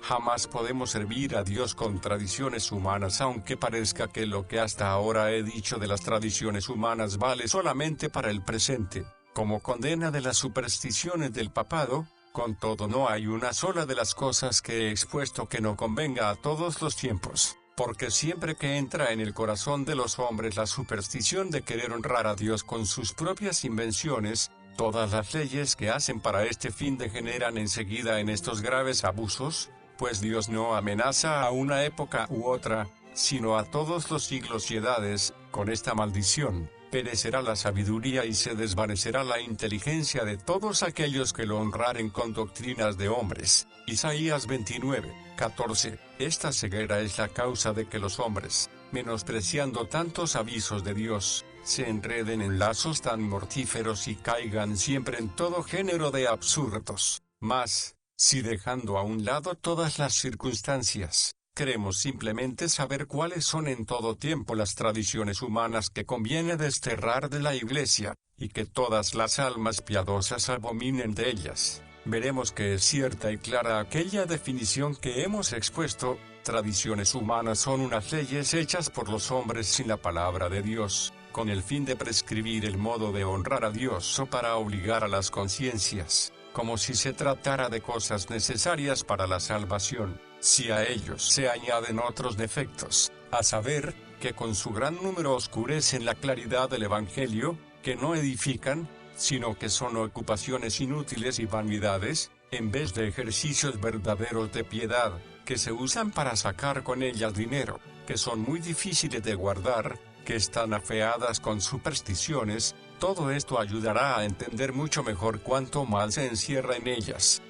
Jamás podemos servir a Dios con tradiciones humanas, aunque parezca que lo que hasta ahora he dicho de las tradiciones humanas vale solamente para el presente, como condena de las supersticiones del papado. Con todo, no hay una sola de las cosas que he expuesto que no convenga a todos los tiempos, porque siempre que entra en el corazón de los hombres la superstición de querer honrar a Dios con sus propias invenciones, todas las leyes que hacen para este fin degeneran enseguida en estos graves abusos, pues Dios no amenaza a una época u otra, sino a todos los siglos y edades. Con esta maldición perecerá la sabiduría y se desvanecerá la inteligencia de todos aquellos que lo honraren con doctrinas de hombres. Isaías 29:14. Esta ceguera es la causa de que los hombres, menospreciando tantos avisos de Dios, se enreden en lazos tan mortíferos y caigan siempre en todo género de absurdos. Mas, si dejando a un lado todas las circunstancias, queremos simplemente saber cuáles son en todo tiempo las tradiciones humanas que conviene desterrar de la Iglesia, y que todas las almas piadosas abominen de ellas, veremos que es cierta y clara aquella definición que hemos expuesto. Tradiciones humanas son unas leyes hechas por los hombres sin la palabra de Dios, con el fin de prescribir el modo de honrar a Dios o para obligar a las conciencias, como si se tratara de cosas necesarias para la salvación. Si a ellos se añaden otros defectos, a saber, que con su gran número oscurecen la claridad del Evangelio, que no edifican, sino que son ocupaciones inútiles y vanidades, en vez de ejercicios verdaderos de piedad, que se usan para sacar con ellas dinero, que son muy difíciles de guardar, que están afeadas con supersticiones, todo esto ayudará a entender mucho mejor cuánto mal se encierra en ellas.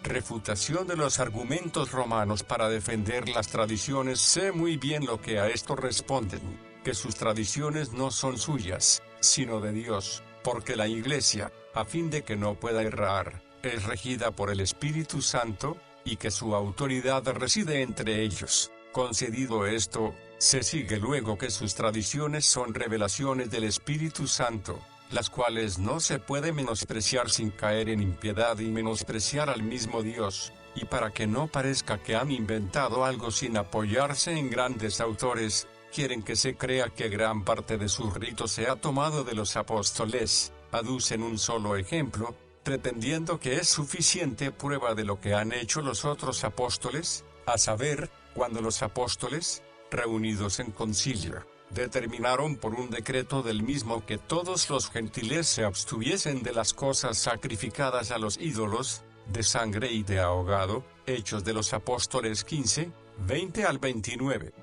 Refutación de los argumentos romanos para defender las tradiciones. Sé muy bien lo que a esto responden, que sus tradiciones no son suyas, sino de Dios, porque la Iglesia, a fin de que no pueda errar, es regida por el Espíritu Santo, y que su autoridad reside entre ellos. Concedido esto, se sigue luego que sus tradiciones son revelaciones del Espíritu Santo, las cuales no se puede menospreciar sin caer en impiedad y menospreciar al mismo Dios, y para que no parezca que han inventado algo sin apoyarse en grandes autores, quieren que se crea que gran parte de sus ritos se ha tomado de los apóstoles, aducen un solo ejemplo, pretendiendo que es suficiente prueba de lo que han hecho los otros apóstoles, a saber, cuando los apóstoles, reunidos en concilio, determinaron por un decreto del mismo que todos los gentiles se abstuviesen de las cosas sacrificadas a los ídolos, de sangre y de ahogado. Hechos de los Apóstoles 15, 20 al 29.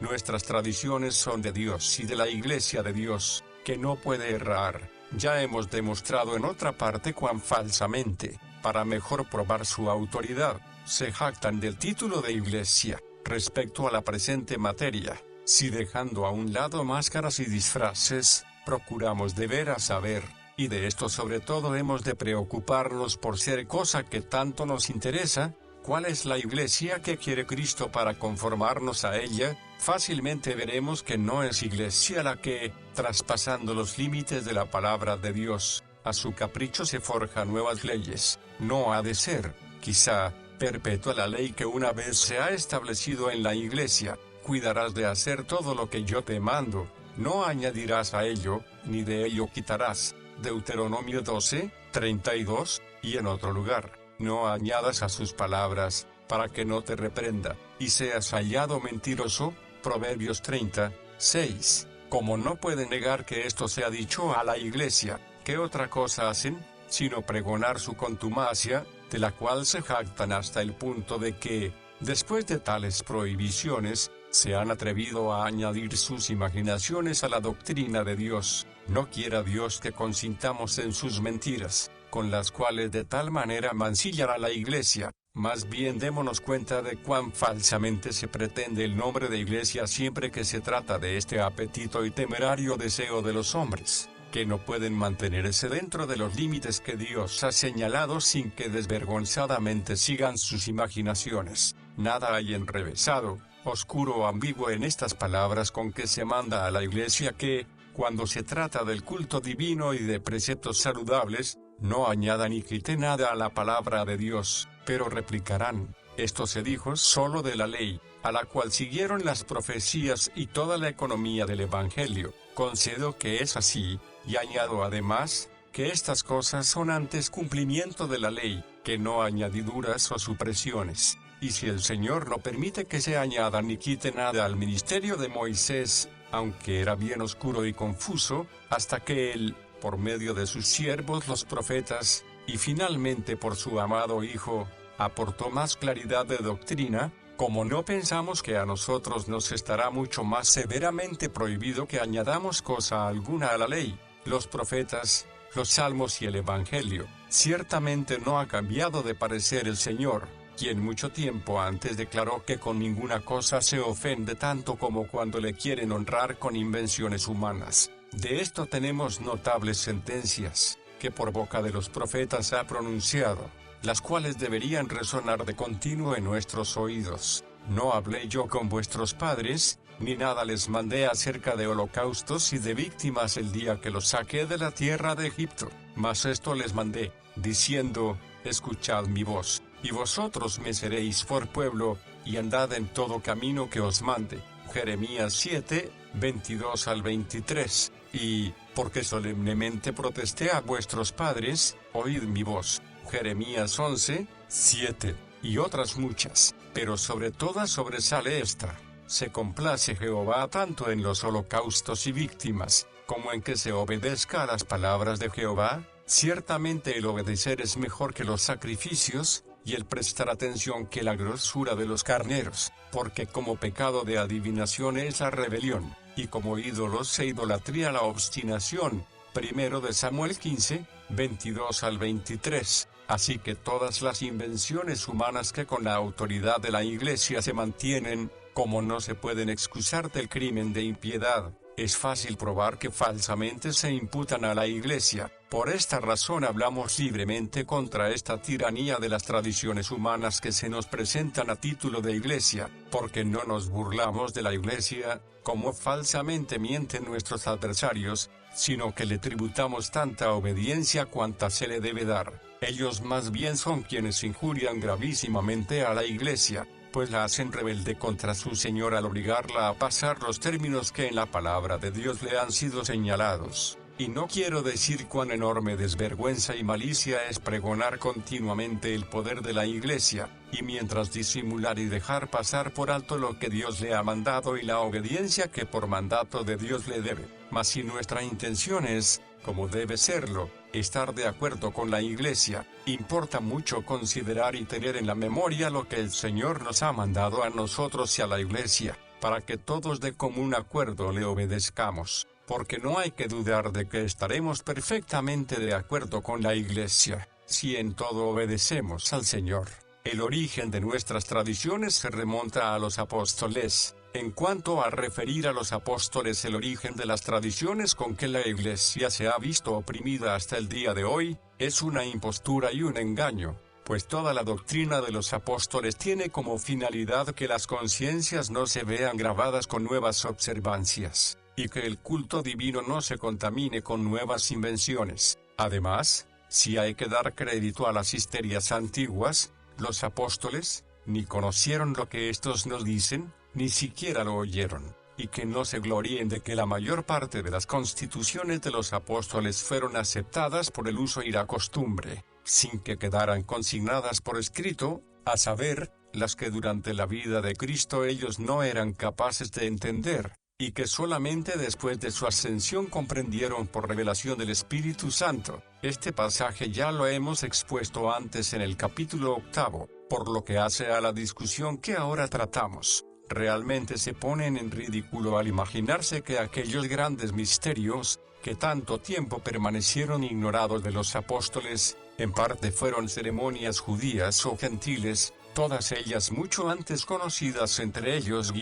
Nuestras tradiciones son de Dios y de la Iglesia de Dios, que no puede errar. Ya hemos demostrado en otra parte cuán falsamente, para mejor probar su autoridad, se jactan del título de Iglesia, respecto a la presente materia. Si dejando a un lado máscaras y disfraces, procuramos de veras saber, y de esto sobre todo hemos de preocuparnos por ser cosa que tanto nos interesa, cuál es la Iglesia que quiere Cristo para conformarnos a ella, fácilmente veremos que no es Iglesia la que, traspasando los límites de la palabra de Dios, a su capricho se forja nuevas leyes. No ha de ser, quizá, perpetua la ley que una vez se ha establecido en la Iglesia. Cuidarás de hacer todo lo que yo te mando, no añadirás a ello, ni de ello quitarás. Deuteronomio 12, 32, y en otro lugar, no añadas a sus palabras, para que no te reprenda, y seas hallado mentiroso. Proverbios 30, 6. Como no pueden negar que esto sea dicho a la Iglesia, ¿qué otra cosa hacen, sino pregonar su contumacia, de la cual se jactan hasta el punto de que, después de tales prohibiciones, se han atrevido a añadir sus imaginaciones a la doctrina de Dios? No quiera Dios que consintamos en sus mentiras, con las cuales de tal manera mancillan a la Iglesia, Más bien démonos cuenta de cuán falsamente se pretende el nombre de iglesia siempre que se trata de este apetito y temerario deseo de los hombres, que no pueden mantenerse dentro de los límites que Dios ha señalado sin que desvergonzadamente sigan sus imaginaciones. Nada hay enrevesado, oscuro o ambiguo en estas palabras con que se manda a la iglesia que, cuando se trata del culto divino y de preceptos saludables, no añada ni quite nada a la palabra de Dios, pero replicarán: esto se dijo solo de la ley, a la cual siguieron las profecías y toda la economía del Evangelio. Concedo que es así, y añado además, que estas cosas son antes cumplimiento de la ley, que no añadiduras o supresiones. Y si el Señor no permite que se añada ni quite nada al ministerio de Moisés, aunque era bien oscuro y confuso, hasta que Él, por medio de sus siervos los profetas, y finalmente por su amado Hijo, aportó más claridad de doctrina, como no pensamos que a nosotros nos estará mucho más severamente prohibido que añadamos cosa alguna a la ley, los profetas, los salmos y el Evangelio. Ciertamente no ha cambiado de parecer el Señor, quien mucho tiempo antes declaró que con ninguna cosa se ofende tanto como cuando le quieren honrar con invenciones humanas. De esto tenemos notables sentencias, que por boca de los profetas ha pronunciado, las cuales deberían resonar de continuo en nuestros oídos. No hablé yo con vuestros padres, ni nada les mandé acerca de holocaustos y de víctimas el día que los saqué de la tierra de Egipto, mas esto les mandé, diciendo: escuchad mi voz, y vosotros me seréis por pueblo, y andad en todo camino que os mande. Jeremías 7, 22 al 23. Y, porque solemnemente protesté a vuestros padres, oíd mi voz. Jeremías 11, 7. Y otras muchas, pero sobre todas sobresale esta: se complace Jehová tanto en los holocaustos y víctimas, como en que se obedezca a las palabras de Jehová. Ciertamente el obedecer es mejor que los sacrificios, y el prestar atención que la grosura de los carneros, porque como pecado de adivinación es la rebelión, y como ídolos e idolatría la obstinación. Primero de Samuel 15, 22 al 23. Así que todas las invenciones humanas que con la autoridad de la Iglesia se mantienen, como no se pueden excusar del crimen de impiedad, es fácil probar que falsamente se imputan a la Iglesia. Por esta razón hablamos libremente contra esta tiranía de las tradiciones humanas que se nos presentan a título de Iglesia, porque no nos burlamos de la Iglesia, como falsamente mienten nuestros adversarios, sino que le tributamos tanta obediencia cuanta se le debe dar. Ellos más bien son quienes injurian gravísimamente a la Iglesia, pues la hacen rebelde contra su Señor al obligarla a pasar los términos que en la palabra de Dios le han sido señalados. Y no quiero decir cuán enorme desvergüenza y malicia es pregonar continuamente el poder de la Iglesia, y mientras disimular y dejar pasar por alto lo que Dios le ha mandado y la obediencia que por mandato de Dios le debe. Mas si nuestra intención es, como debe serlo, estar de acuerdo con la Iglesia, importa mucho considerar y tener en la memoria lo que el Señor nos ha mandado a nosotros y a la Iglesia, para que todos de común acuerdo le obedezcamos, porque no hay que dudar de que estaremos perfectamente de acuerdo con la Iglesia, si en todo obedecemos al Señor. El origen de nuestras tradiciones se remonta a los apóstoles. En cuanto a referir a los apóstoles el origen de las tradiciones con que la Iglesia se ha visto oprimida hasta el día de hoy, es una impostura y un engaño, pues toda la doctrina de los apóstoles tiene como finalidad que las conciencias no se vean gravadas con nuevas observancias, y que el culto divino no se contamine con nuevas invenciones. Además, si hay que dar crédito a las histerias antiguas, los apóstoles ni conocieron lo que éstos nos dicen, ni siquiera lo oyeron, y que no se gloríen de que la mayor parte de las constituciones de los apóstoles fueron aceptadas por el uso y la costumbre, sin que quedaran consignadas por escrito, a saber, las que durante la vida de Cristo ellos no eran capaces de entender, y que solamente después de su ascensión comprendieron por revelación del Espíritu Santo. Este pasaje ya lo hemos expuesto antes en el capítulo 8, por lo que hace a la discusión que ahora tratamos. Realmente se ponen en ridículo al imaginarse que aquellos grandes misterios, que tanto tiempo permanecieron ignorados de los apóstoles, En parte fueron ceremonias judías o gentiles, todas ellas mucho antes conocidas entre ellos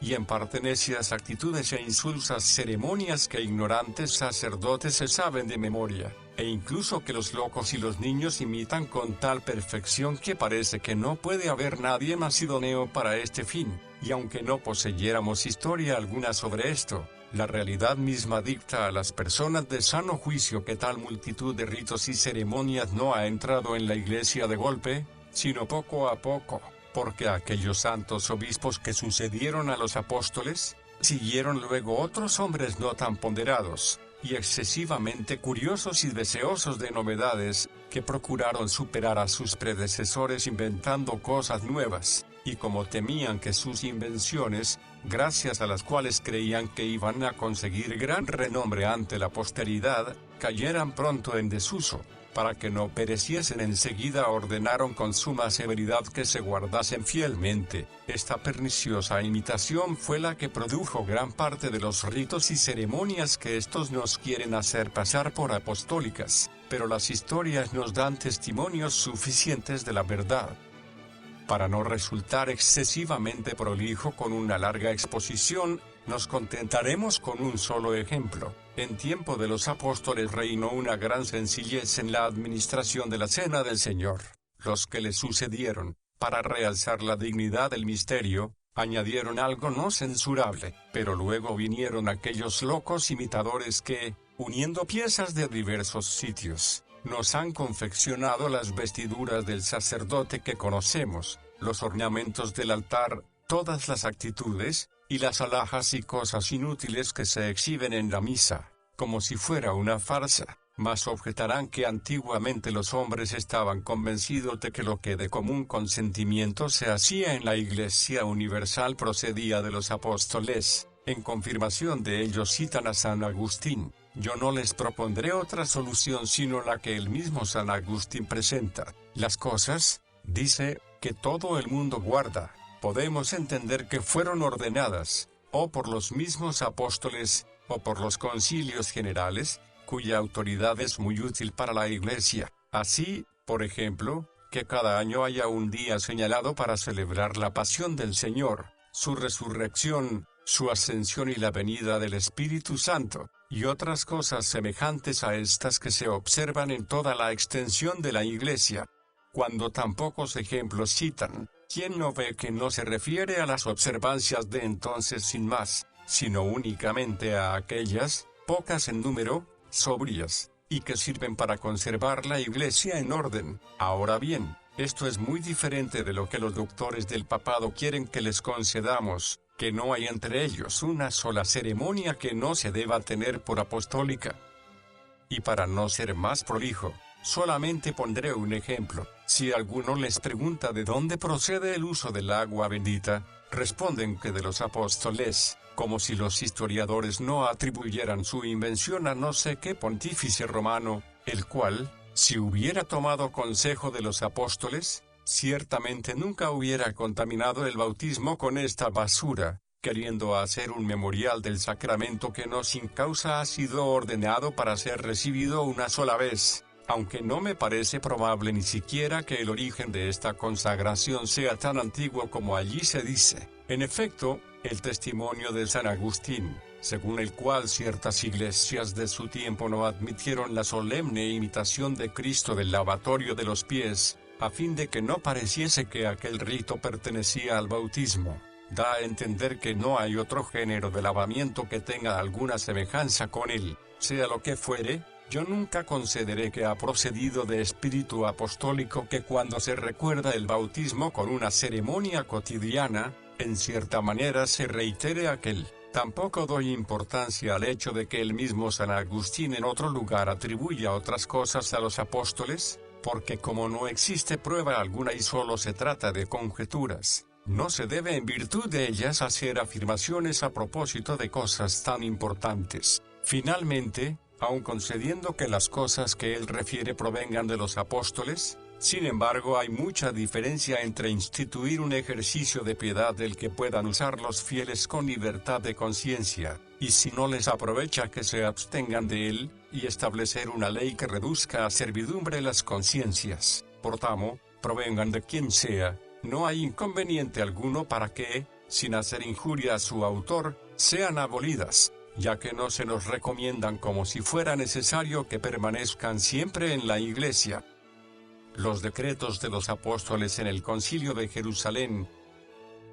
y en parte necias actitudes e insulsas ceremonias que ignorantes sacerdotes se saben de memoria, e incluso que los locos y los niños imitan con tal perfección que parece que no puede haber nadie más idóneo para este fin, y aunque no poseyéramos historia alguna sobre esto, la realidad misma dicta a las personas de sano juicio que tal multitud de ritos y ceremonias no ha entrado en la Iglesia de golpe, sino poco a poco, porque aquellos santos obispos que sucedieron a los apóstoles, siguieron luego otros hombres no tan ponderados, y excesivamente curiosos y deseosos de novedades, que procuraron superar a sus predecesores inventando cosas nuevas, y como temían que sus invenciones, gracias a las cuales creían que iban a conseguir gran renombre ante la posteridad, cayeran pronto en desuso, para que no pereciesen enseguida ordenaron con suma severidad que se guardasen fielmente. Esta perniciosa imitación fue la que produjo gran parte de los ritos y ceremonias que estos nos quieren hacer pasar por apostólicas, pero las historias nos dan testimonios suficientes de la verdad. Para no resultar excesivamente prolijo con una larga exposición, nos contentaremos con un solo ejemplo. En tiempo de los apóstoles reinó una gran sencillez en la administración de la Cena del Señor. Los que le sucedieron, para realzar la dignidad del misterio, añadieron algo no censurable, pero luego vinieron aquellos locos imitadores que, uniendo piezas de diversos sitios, nos han confeccionado las vestiduras del sacerdote que conocemos, los ornamentos del altar, todas las actitudes, y las alhajas y cosas inútiles que se exhiben en la misa, como si fuera una farsa. Mas objetarán que antiguamente los hombres estaban convencidos de que lo que de común consentimiento se hacía en la Iglesia universal procedía de los apóstoles. En confirmación de ello citan a San Agustín. Yo no les propondré otra solución sino la que el mismo San Agustín presenta. Las cosas, dice, que todo el mundo guarda, podemos entender que fueron ordenadas, o por los mismos apóstoles, o por los concilios generales, cuya autoridad es muy útil para la Iglesia. Así, por ejemplo, que cada año haya un día señalado para celebrar la pasión del Señor, su resurrección, su ascensión y la venida del Espíritu Santo, y otras cosas semejantes a estas que se observan en toda la extensión de la Iglesia. Cuando tan pocos ejemplos citan, ¿quién no ve que no se refiere a las observancias de entonces sin más, sino únicamente a aquellas, pocas en número, sobrias, y que sirven para conservar la Iglesia en orden? Ahora bien, esto es muy diferente de lo que los doctores del papado quieren que les concedamos, que no hay entre ellos una sola ceremonia que no se deba tener por apostólica. Y para no ser más prolijo, solamente pondré un ejemplo. Si alguno les pregunta de dónde procede el uso del agua bendita, responden que de los apóstoles, como si los historiadores no atribuyeran su invención a no sé qué pontífice romano, el cual, si hubiera tomado consejo de los apóstoles, ciertamente nunca hubiera contaminado el bautismo con esta basura, queriendo hacer un memorial del sacramento que no sin causa ha sido ordenado para ser recibido una sola vez, aunque no me parece probable ni siquiera que el origen de esta consagración sea tan antiguo como allí se dice. En efecto, el testimonio de San Agustín, según el cual ciertas iglesias de su tiempo no admitieron la solemne imitación de Cristo del lavatorio de los pies, a fin de que no pareciese que aquel rito pertenecía al bautismo, da a entender que no hay otro género de lavamiento que tenga alguna semejanza con él. Sea lo que fuere, yo nunca concederé que ha procedido de espíritu apostólico que cuando se recuerda el bautismo con una ceremonia cotidiana, en cierta manera se reitere aquel. Tampoco doy importancia al hecho de que el mismo San Agustín en otro lugar atribuya otras cosas a los apóstoles, porque como no existe prueba alguna y solo se trata de conjeturas, no se debe en virtud de ellas hacer afirmaciones a propósito de cosas tan importantes. Finalmente, aun concediendo que las cosas que él refiere provengan de los apóstoles, sin embargo hay mucha diferencia entre instituir un ejercicio de piedad del que puedan usar los fieles con libertad de conciencia, y si no les aprovecha que se abstengan de él, y establecer una ley que reduzca a servidumbre las conciencias. Por tanto, provengan de quien sea, no hay inconveniente alguno para que, sin hacer injuria a su autor, sean abolidas, ya que no se nos recomiendan como si fuera necesario que permanezcan siempre en la Iglesia. Los decretos de los apóstoles en el Concilio de Jerusalén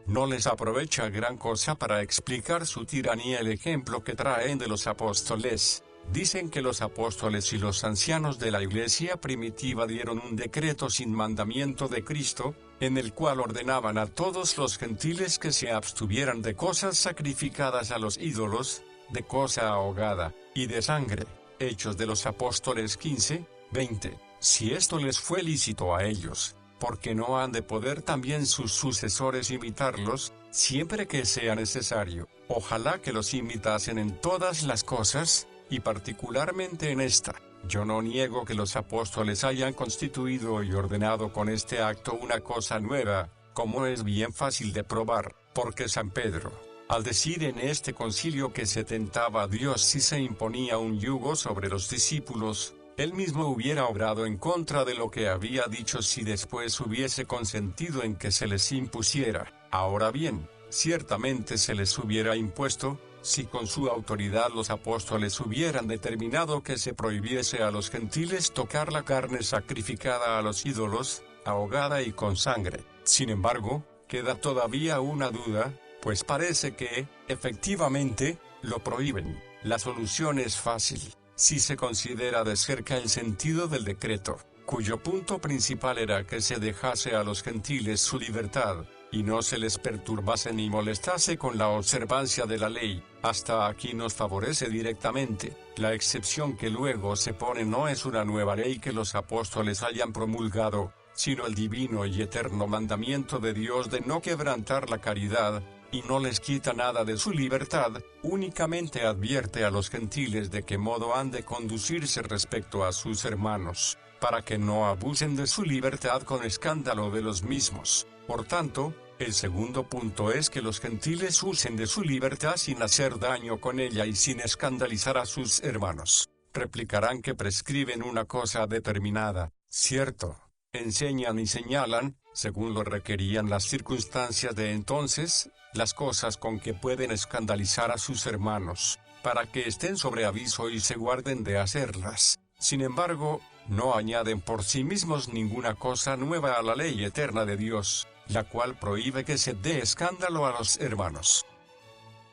no les aprovecha gran cosa para explicar su tiranía el ejemplo que traen de los apóstoles. Dicen que los apóstoles y los ancianos de la Iglesia primitiva dieron un decreto sin mandamiento de Cristo, en el cual ordenaban a todos los gentiles que se abstuvieran de cosas sacrificadas a los ídolos, de cosa ahogada, y de sangre. Hechos de los Apóstoles 15, 20. Si esto les fue lícito a ellos, ¿por qué no han de poder también sus sucesores imitarlos, siempre que sea necesario? Ojalá que los imitasen en todas las cosas, y particularmente en esta. Yo no niego que los apóstoles hayan constituido y ordenado con este acto una cosa nueva, como es bien fácil de probar, porque San Pedro, al decir en este concilio que se tentaba a Dios si se imponía un yugo sobre los discípulos, él mismo hubiera obrado en contra de lo que había dicho si después hubiese consentido en que se les impusiera. Ahora bien, ciertamente se les hubiera impuesto, si con su autoridad los apóstoles hubieran determinado que se prohibiese a los gentiles tocar la carne sacrificada a los ídolos, ahogada y con sangre. Sin embargo, queda todavía una duda, pues parece que, efectivamente, lo prohíben. La solución es fácil, si se considera de cerca el sentido del decreto, cuyo punto principal era que se dejase a los gentiles su libertad, y no se les perturbase ni molestase con la observancia de la ley. Hasta aquí nos favorece directamente. La excepción que luego se pone no es una nueva ley que los apóstoles hayan promulgado, sino el divino y eterno mandamiento de Dios de no quebrantar la caridad, y no les quita nada de su libertad, únicamente advierte a los gentiles de qué modo han de conducirse respecto a sus hermanos, para que no abusen de su libertad con escándalo de los mismos. Por tanto, el segundo punto es que los gentiles usen de su libertad sin hacer daño con ella y sin escandalizar a sus hermanos. Replicarán que prescriben una cosa determinada, cierto, enseñan y señalan, según lo requerían las circunstancias de entonces, las cosas con que pueden escandalizar a sus hermanos, para que estén sobre aviso y se guarden de hacerlas. Sin embargo, no añaden por sí mismos ninguna cosa nueva a la ley eterna de Dios, la cual prohíbe que se dé escándalo a los hermanos.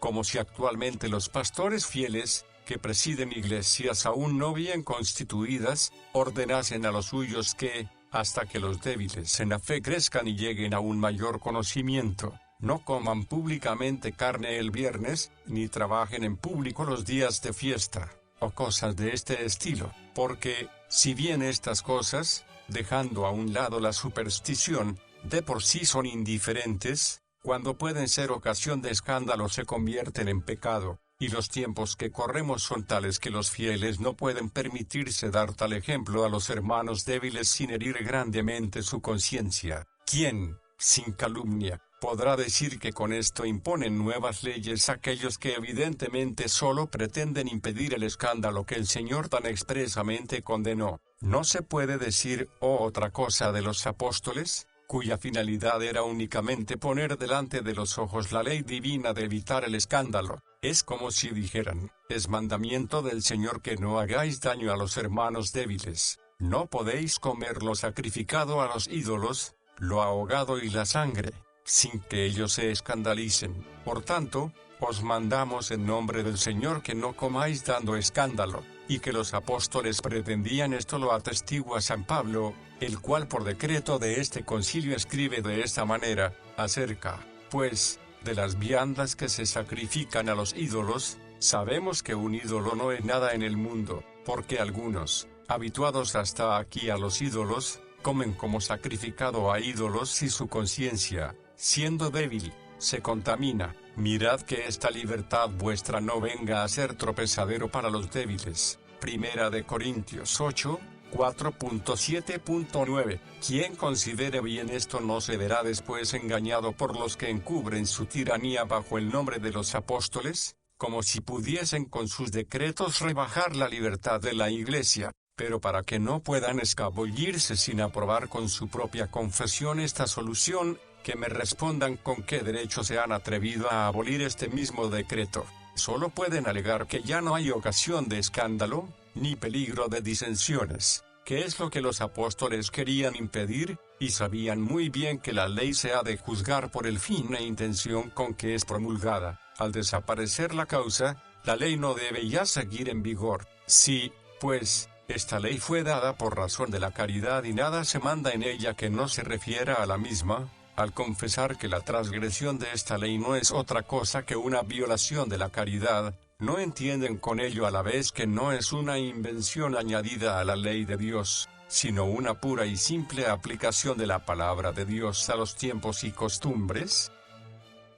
Como si actualmente los pastores fieles, que presiden iglesias aún no bien constituidas, ordenasen a los suyos que, hasta que los débiles en la fe crezcan y lleguen a un mayor conocimiento, no coman públicamente carne el viernes, ni trabajen en público los días de fiesta, o cosas de este estilo, porque, si bien estas cosas, dejando a un lado la superstición, de por sí son indiferentes, cuando pueden ser ocasión de escándalo se convierten en pecado, y los tiempos que corremos son tales que los fieles no pueden permitirse dar tal ejemplo a los hermanos débiles sin herir grandemente su conciencia. ¿Quién, sin calumnia, podrá decir que con esto imponen nuevas leyes aquellos que evidentemente solo pretenden impedir el escándalo que el Señor tan expresamente condenó? ¿No se puede decir otra cosa de los apóstoles, cuya finalidad era únicamente poner delante de los ojos la ley divina de evitar el escándalo? Es como si dijeran, es mandamiento del Señor que no hagáis daño a los hermanos débiles, no podéis comer lo sacrificado a los ídolos, lo ahogado y la sangre, sin que ellos se escandalicen. Por tanto, os mandamos en nombre del Señor que no comáis dando escándalo, y que los apóstoles pretendían esto lo atestigua San Pablo, el cual por decreto de este concilio escribe de esta manera, acerca, pues, de las viandas que se sacrifican a los ídolos, sabemos que un ídolo no es nada en el mundo, porque algunos, habituados hasta aquí a los ídolos, comen como sacrificado a ídolos y su conciencia, siendo débil, se contamina. Mirad que esta libertad vuestra no venga a ser tropezadero para los débiles. Primera de Corintios 8, 4.7.9. Quien considere bien esto no se verá después engañado por los que encubren su tiranía bajo el nombre de los apóstoles, como si pudiesen con sus decretos rebajar la libertad de la Iglesia, pero para que no puedan escabullirse sin aprobar con su propia confesión esta solución, que me respondan con qué derecho se han atrevido a abolir este mismo decreto. Solo pueden alegar que ya no hay ocasión de escándalo, ni peligro de disensiones, que es lo que los apóstoles querían impedir, y sabían muy bien que la ley se ha de juzgar por el fin e intención con que es promulgada. Al desaparecer la causa, la ley no debe ya seguir en vigor. Sí, pues, esta ley fue dada por razón de la caridad y nada se manda en ella que no se refiera a la misma. Al confesar que la transgresión de esta ley no es otra cosa que una violación de la caridad, no entienden con ello a la vez que no es una invención añadida a la ley de Dios, sino una pura y simple aplicación de la palabra de Dios a los tiempos y costumbres.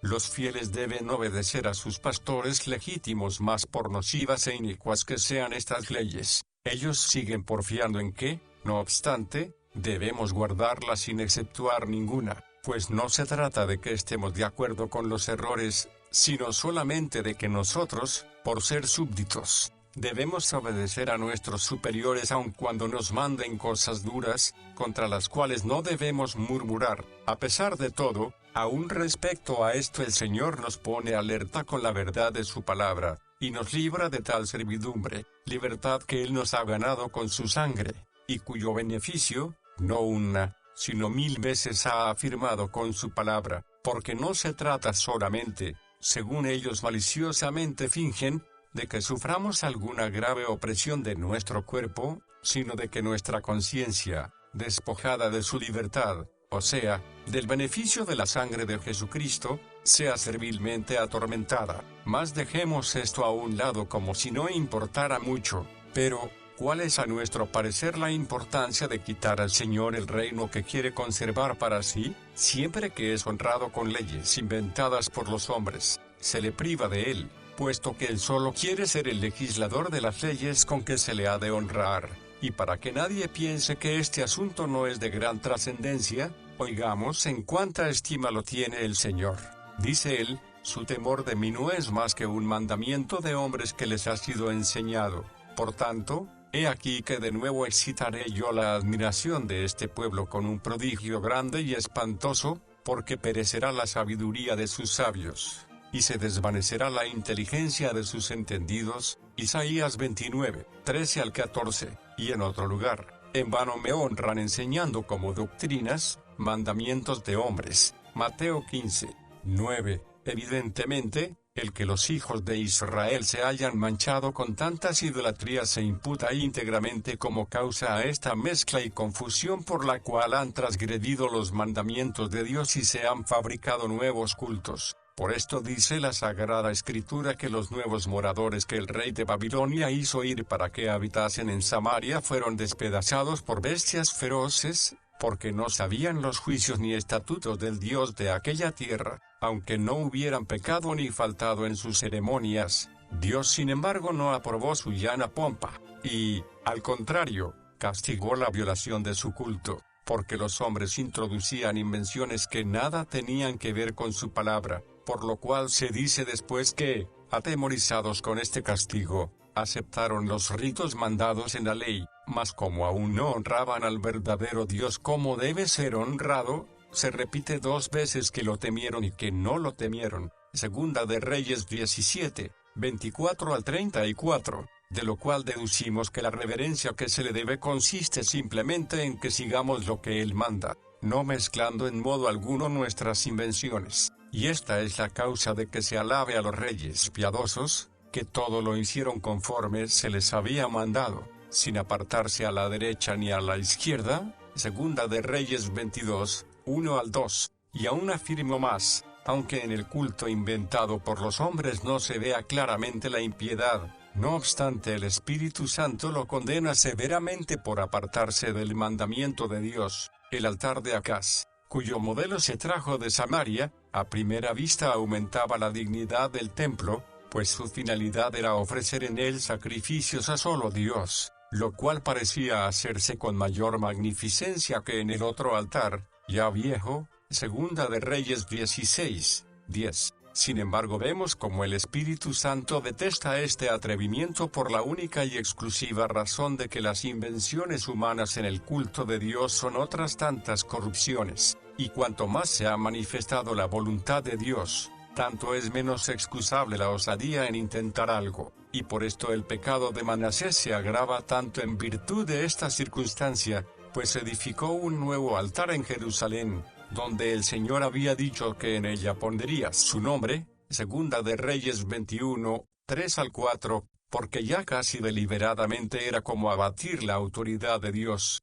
Los fieles deben obedecer a sus pastores legítimos más por nocivas e inicuas que sean estas leyes. Ellos siguen porfiando en que, no obstante, debemos guardarlas sin exceptuar ninguna. Pues no se trata de que estemos de acuerdo con los errores, sino solamente de que nosotros, por ser súbditos, debemos obedecer a nuestros superiores aun cuando nos manden cosas duras, contra las cuales no debemos murmurar. A pesar de todo, aún respecto a esto el Señor nos pone alerta con la verdad de su palabra, y nos libra de tal servidumbre, libertad que Él nos ha ganado con su sangre, y cuyo beneficio, no una, sino 1000 veces ha afirmado con su palabra, porque no se trata solamente, según ellos maliciosamente fingen, de que suframos alguna grave opresión de nuestro cuerpo, sino de que nuestra conciencia, despojada de su libertad, o sea, del beneficio de la sangre de Jesucristo, sea servilmente atormentada. Mas dejemos esto a un lado como si no importara mucho, pero ¿cuál es a nuestro parecer la importancia de quitar al Señor el reino que quiere conservar para sí? Siempre que es honrado con leyes inventadas por los hombres, se le priva de él, puesto que él solo quiere ser el legislador de las leyes con que se le ha de honrar. Y para que nadie piense que este asunto no es de gran trascendencia, oigamos en cuánta estima lo tiene el Señor. Dice él, su temor de mí no es más que un mandamiento de hombres que les ha sido enseñado. Por tanto, he aquí que de nuevo excitaré yo la admiración de este pueblo con un prodigio grande y espantoso, porque perecerá la sabiduría de sus sabios, y se desvanecerá la inteligencia de sus entendidos. Isaías 29, 13 al 14, y en otro lugar, en vano me honran enseñando como doctrinas, mandamientos de hombres. Mateo 15, 9, evidentemente, el que los hijos de Israel se hayan manchado con tantas idolatrías se imputa íntegramente como causa a esta mezcla y confusión por la cual han transgredido los mandamientos de Dios y se han fabricado nuevos cultos. Por esto dice la Sagrada Escritura que los nuevos moradores que el rey de Babilonia hizo ir para que habitasen en Samaria fueron despedazados por bestias feroces, porque no sabían los juicios ni estatutos del Dios de aquella tierra, aunque no hubieran pecado ni faltado en sus ceremonias. Dios sin embargo no aprobó su llana pompa, y, al contrario, castigó la violación de su culto, porque los hombres introducían invenciones que nada tenían que ver con su palabra, por lo cual se dice después que, atemorizados con este castigo, aceptaron los ritos mandados en la ley, mas como aún no honraban al verdadero Dios como debe ser honrado, se repite 2 veces que lo temieron y que no lo temieron. Segunda de Reyes 17, 24 al 34, de lo cual deducimos que la reverencia que se le debe consiste simplemente en que sigamos lo que Él manda, no mezclando en modo alguno nuestras invenciones. Y esta es la causa de que se alabe a los reyes piadosos, que todo lo hicieron conforme se les había mandado, sin apartarse a la derecha ni a la izquierda. Segunda de Reyes 22, 1 al 2, y aún afirmo más, aunque en el culto inventado por los hombres no se vea claramente la impiedad, no obstante el Espíritu Santo lo condena severamente por apartarse del mandamiento de Dios. El altar de Acaz, cuyo modelo se trajo de Samaria, a primera vista aumentaba la dignidad del templo, pues su finalidad era ofrecer en él sacrificios a solo Dios, lo cual parecía hacerse con mayor magnificencia que en el otro altar, ya viejo. Segunda de Reyes 16, 10. Sin embargo, vemos cómo el Espíritu Santo detesta este atrevimiento por la única y exclusiva razón de que las invenciones humanas en el culto de Dios son otras tantas corrupciones, y cuanto más se ha manifestado la voluntad de Dios, tanto es menos excusable la osadía en intentar algo, y por esto el pecado de Manasés se agrava tanto en virtud de esta circunstancia, pues edificó un nuevo altar en Jerusalén, donde el Señor había dicho que en ella pondría su nombre, Segunda de Reyes 21, 3-4, porque ya casi deliberadamente era como abatir la autoridad de Dios.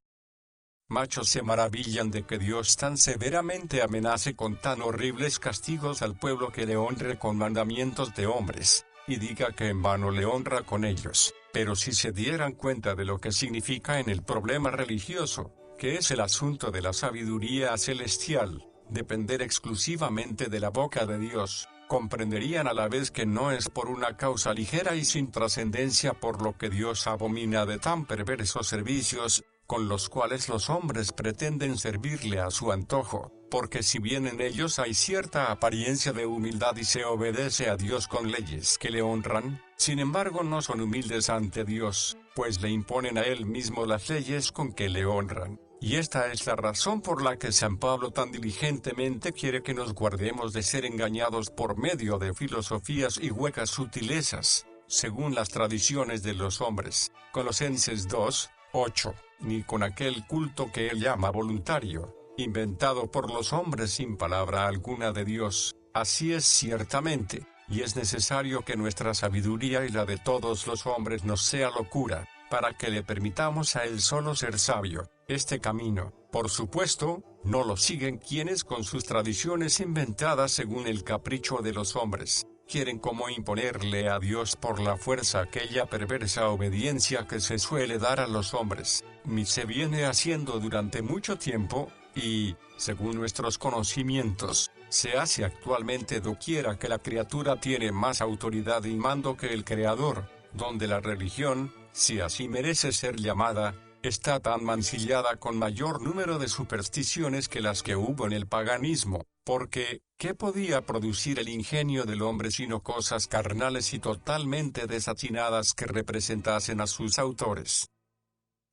Muchos se maravillan de que Dios tan severamente amenace con tan horribles castigos al pueblo que le honre con mandamientos de hombres, y diga que en vano le honra con ellos, pero si se dieran cuenta de lo que significa en el problema religioso, que es el asunto de la sabiduría celestial, depender exclusivamente de la boca de Dios, comprenderían a la vez que no es por una causa ligera y sin trascendencia por lo que Dios abomina de tan perversos servicios, con los cuales los hombres pretenden servirle a su antojo, porque si bien en ellos hay cierta apariencia de humildad y se obedece a Dios con leyes que le honran, sin embargo no son humildes ante Dios, pues le imponen a Él mismo las leyes con que le honran. Y esta es la razón por la que San Pablo tan diligentemente quiere que nos guardemos de ser engañados por medio de filosofías y huecas sutilezas, según las tradiciones de los hombres. Colosenses 2, 8, ni con aquel culto que él llama voluntario, inventado por los hombres sin palabra alguna de Dios. Así es ciertamente, y es necesario que nuestra sabiduría y la de todos los hombres nos sea locura, para que le permitamos a él solo ser sabio. Este camino, por supuesto, no lo siguen quienes con sus tradiciones inventadas según el capricho de los hombres, quieren como imponerle a Dios por la fuerza aquella perversa obediencia que se suele dar a los hombres, ni se viene haciendo durante mucho tiempo, y, según nuestros conocimientos, se hace actualmente doquiera que la criatura tiene más autoridad y mando que el Creador, donde la religión, si así merece ser llamada, está tan mancillada con mayor número de supersticiones que las que hubo en el paganismo, porque, ¿qué podía producir el ingenio del hombre sino cosas carnales y totalmente desatinadas que representasen a sus autores?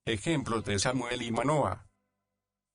Ejemplos de Samuel y Manoah.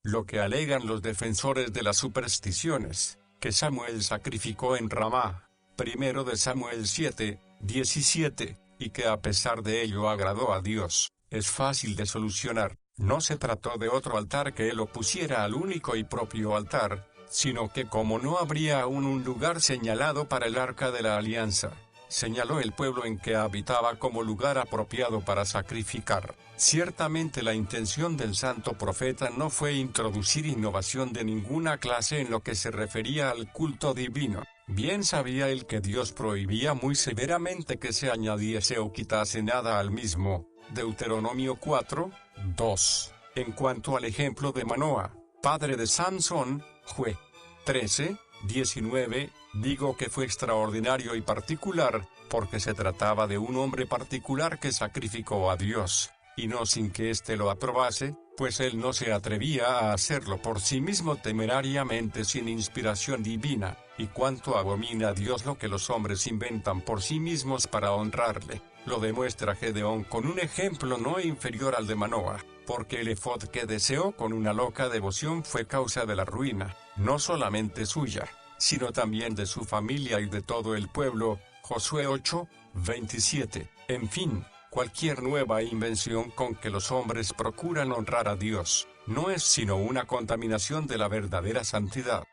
Lo que alegan los defensores de las supersticiones, que Samuel sacrificó en Ramá, 1 de Samuel 7, 17, y que a pesar de ello agradó a Dios, es fácil de solucionar. No se trató de otro altar que él opusiera al único y propio altar, sino que como no habría aún un lugar señalado para el arca de la alianza, señaló el pueblo en que habitaba como lugar apropiado para sacrificar. Ciertamente la intención del santo profeta no fue introducir innovación de ninguna clase en lo que se refería al culto divino. Bien sabía él que Dios prohibía muy severamente que se añadiese o quitase nada al mismo. Deuteronomio 4, 2. En cuanto al ejemplo de Manoah, padre de Sansón, Jue 13, 19, digo que fue extraordinario y particular, porque se trataba de un hombre particular que sacrificó a Dios, y no sin que éste lo aprobase, pues él no se atrevía a hacerlo por sí mismo temerariamente sin inspiración divina, y cuánto abomina a Dios lo que los hombres inventan por sí mismos para honrarle. Lo demuestra Gedeón con un ejemplo no inferior al de Manoah, porque el efod que deseó con una loca devoción fue causa de la ruina, no solamente suya, sino también de su familia y de todo el pueblo. Josué 8, 27. En fin, cualquier nueva invención con que los hombres procuran honrar a Dios, no es sino una contaminación de la verdadera santidad.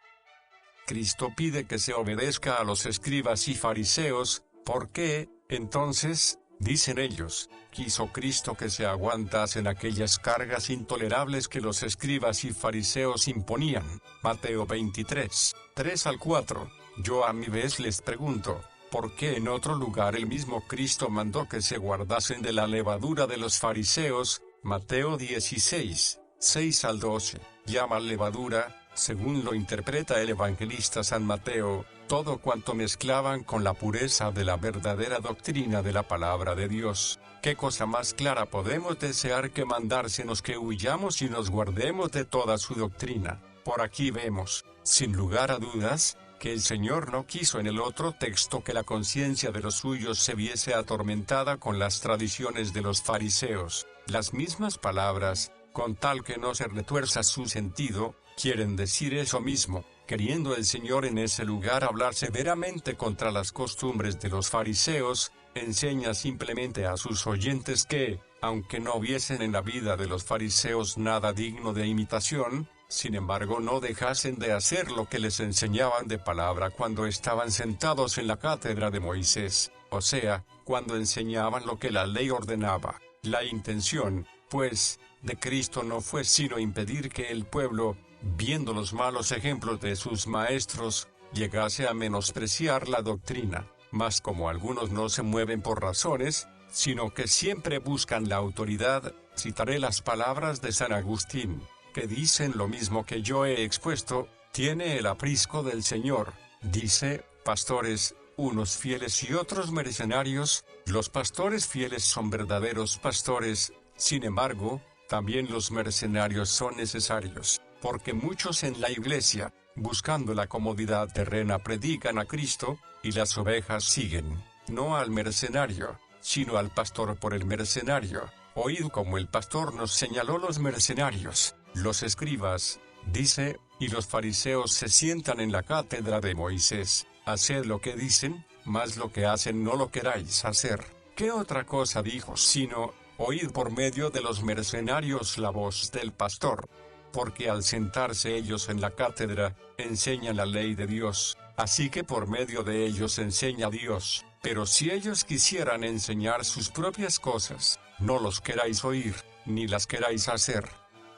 Cristo pide que se obedezca a los escribas y fariseos, porque, entonces, dicen ellos, quiso Cristo que se aguantasen aquellas cargas intolerables que los escribas y fariseos imponían. Mateo 23, 3-4. Yo a mi vez les pregunto, ¿por qué en otro lugar el mismo Cristo mandó que se guardasen de la levadura de los fariseos? Mateo 16, 6-12. Llama levadura, según lo interpreta el evangelista San Mateo, todo cuanto mezclaban con la pureza de la verdadera doctrina de la palabra de Dios. ¿Qué cosa más clara podemos desear que mandársenos que huyamos y nos guardemos de toda su doctrina? Por aquí vemos, sin lugar a dudas, que el Señor no quiso en el otro texto que la conciencia de los suyos se viese atormentada con las tradiciones de los fariseos. Las mismas palabras, con tal que no se retuerza su sentido, quieren decir eso mismo, queriendo el Señor en ese lugar hablar severamente contra las costumbres de los fariseos, enseña simplemente a sus oyentes que, aunque no viesen en la vida de los fariseos nada digno de imitación, sin embargo no dejasen de hacer lo que les enseñaban de palabra cuando estaban sentados en la cátedra de Moisés, o sea, cuando enseñaban lo que la ley ordenaba. La intención, pues, de Cristo no fue sino impedir que el pueblo, viendo los malos ejemplos de sus maestros, llegase a menospreciar la doctrina. Mas como algunos no se mueven por razones, sino que siempre buscan la autoridad, citaré las palabras de San Agustín, que dicen lo mismo que yo he expuesto, tiene el aprisco del Señor. Dice, pastores, unos fieles y otros mercenarios, los pastores fieles son verdaderos pastores, sin embargo, también los mercenarios son necesarios, porque muchos en la iglesia, buscando la comodidad terrena predican a Cristo, y las ovejas siguen, no al mercenario, sino al pastor por el mercenario. Oíd como el pastor nos señaló los mercenarios. Los escribas, dice, y los fariseos se sientan en la cátedra de Moisés. Haced lo que dicen, mas lo que hacen no lo queráis hacer. ¿Qué otra cosa dijo sino, oíd por medio de los mercenarios la voz del pastor? Porque al sentarse ellos en la cátedra, enseñan la ley de Dios, así que por medio de ellos enseña Dios. Pero si ellos quisieran enseñar sus propias cosas, no los queráis oír, ni las queráis hacer.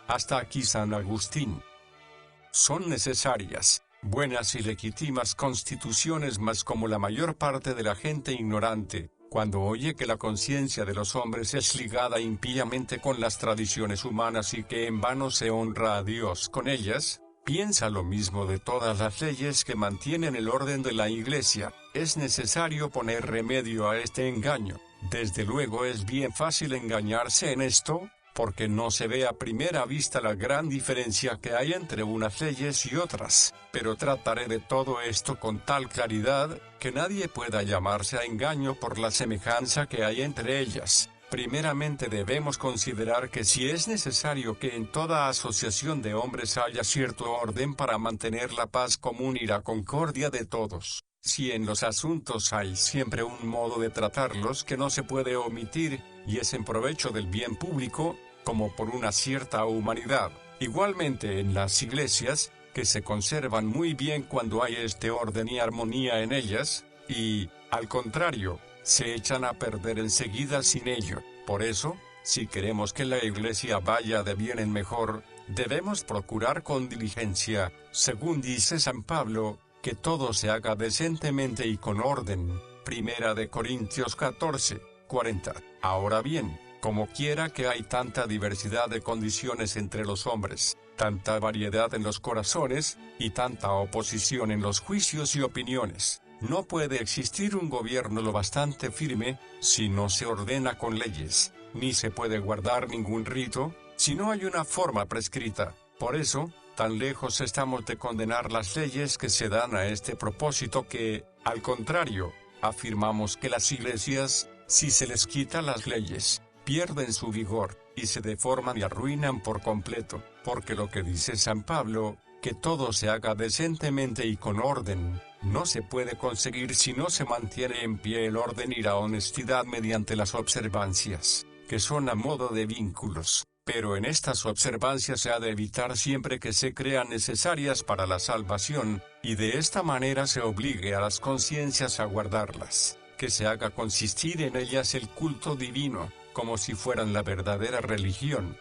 Hasta aquí San Agustín. Son necesarias, buenas y legítimas constituciones, mas como la mayor parte de la gente ignorante, cuando oye que la conciencia de los hombres es ligada impíamente con las tradiciones humanas y que en vano se honra a Dios con ellas, piensa lo mismo de todas las leyes que mantienen el orden de la Iglesia. Es necesario poner remedio a este engaño. Desde luego es bien fácil engañarse en esto, porque no se ve a primera vista la gran diferencia que hay entre unas leyes y otras, pero trataré de todo esto con tal claridad, que nadie pueda llamarse a engaño por la semejanza que hay entre ellas. Primeramente debemos considerar que si es necesario que en toda asociación de hombres haya cierto orden para mantener la paz común y la concordia de todos, si en los asuntos hay siempre un modo de tratarlos que no se puede omitir, y es en provecho del bien público, como por una cierta humanidad, igualmente en las iglesias, que se conservan muy bien cuando hay este orden y armonía en ellas, y, al contrario, se echan a perder enseguida sin ello. Por eso, si queremos que la iglesia vaya de bien en mejor, debemos procurar con diligencia, según dice San Pablo, que todo se haga decentemente y con orden. Primera de Corintios 14, 40. Ahora bien, como quiera que hay tanta diversidad de condiciones entre los hombres, tanta variedad en los corazones, y tanta oposición en los juicios y opiniones, no puede existir un gobierno lo bastante firme, si no se ordena con leyes, ni se puede guardar ningún rito, si no hay una forma prescrita. Por eso, tan lejos estamos de condenar las leyes que se dan a este propósito que, al contrario, afirmamos que las iglesias, si se les quita las leyes, pierden su vigor, y se deforman y arruinan por completo, porque lo que dice San Pablo, que todo se haga decentemente y con orden, no se puede conseguir si no se mantiene en pie el orden y la honestidad mediante las observancias, que son a modo de vínculos. Pero en estas observancias se ha de evitar siempre que se crean necesarias para la salvación, y de esta manera se obligue a las conciencias a guardarlas, que se haga consistir en ellas el culto divino, como si fueran la verdadera religión.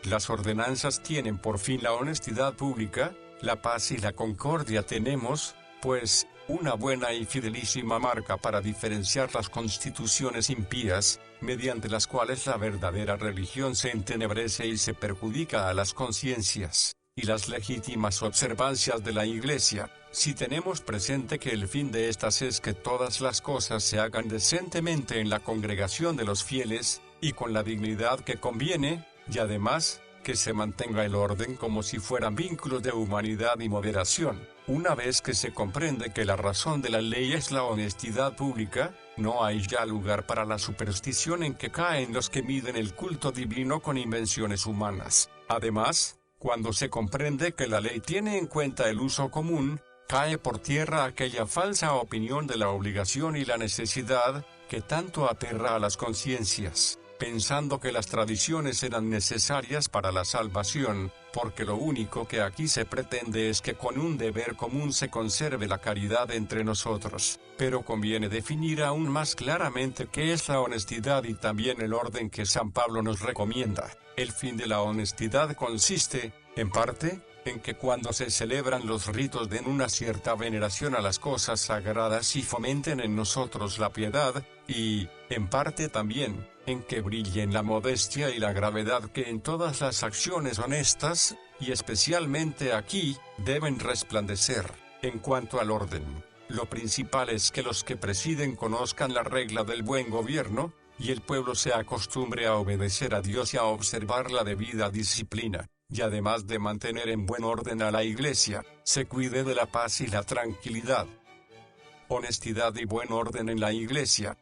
Las ordenanzas tienen por fin la honestidad pública, la paz y la concordia tenemos, pues, una buena y fidelísima marca para diferenciar las constituciones impías, mediante las cuales la verdadera religión se entenebrece y se perjudica a las conciencias, y las legítimas observancias de la Iglesia, si tenemos presente que el fin de estas es que todas las cosas se hagan decentemente en la congregación de los fieles, y con la dignidad que conviene, y además, que se mantenga el orden como si fueran vínculos de humanidad y moderación. Una vez que se comprende que la razón de la ley es la honestidad pública, no hay ya lugar para la superstición en que caen los que miden el culto divino con invenciones humanas. Además, cuando se comprende que la ley tiene en cuenta el uso común, cae por tierra aquella falsa opinión de la obligación y la necesidad, que tanto aterra a las conciencias, pensando que las tradiciones eran necesarias para la salvación, porque lo único que aquí se pretende es que con un deber común se conserve la caridad entre nosotros. Pero conviene definir aún más claramente qué es la honestidad y también el orden que San Pablo nos recomienda. El fin de la honestidad consiste, en parte, en que cuando se celebran los ritos den una cierta veneración a las cosas sagradas y fomenten en nosotros la piedad, y, en parte también, en que brillen la modestia y la gravedad que en todas las acciones honestas, y especialmente aquí, deben resplandecer. En cuanto al orden, lo principal es que los que presiden conozcan la regla del buen gobierno, y el pueblo se acostumbre a obedecer a Dios y a observar la debida disciplina. Y además de mantener en buen orden a la Iglesia, se cuide de la paz y la tranquilidad. Honestidad y buen orden en la Iglesia.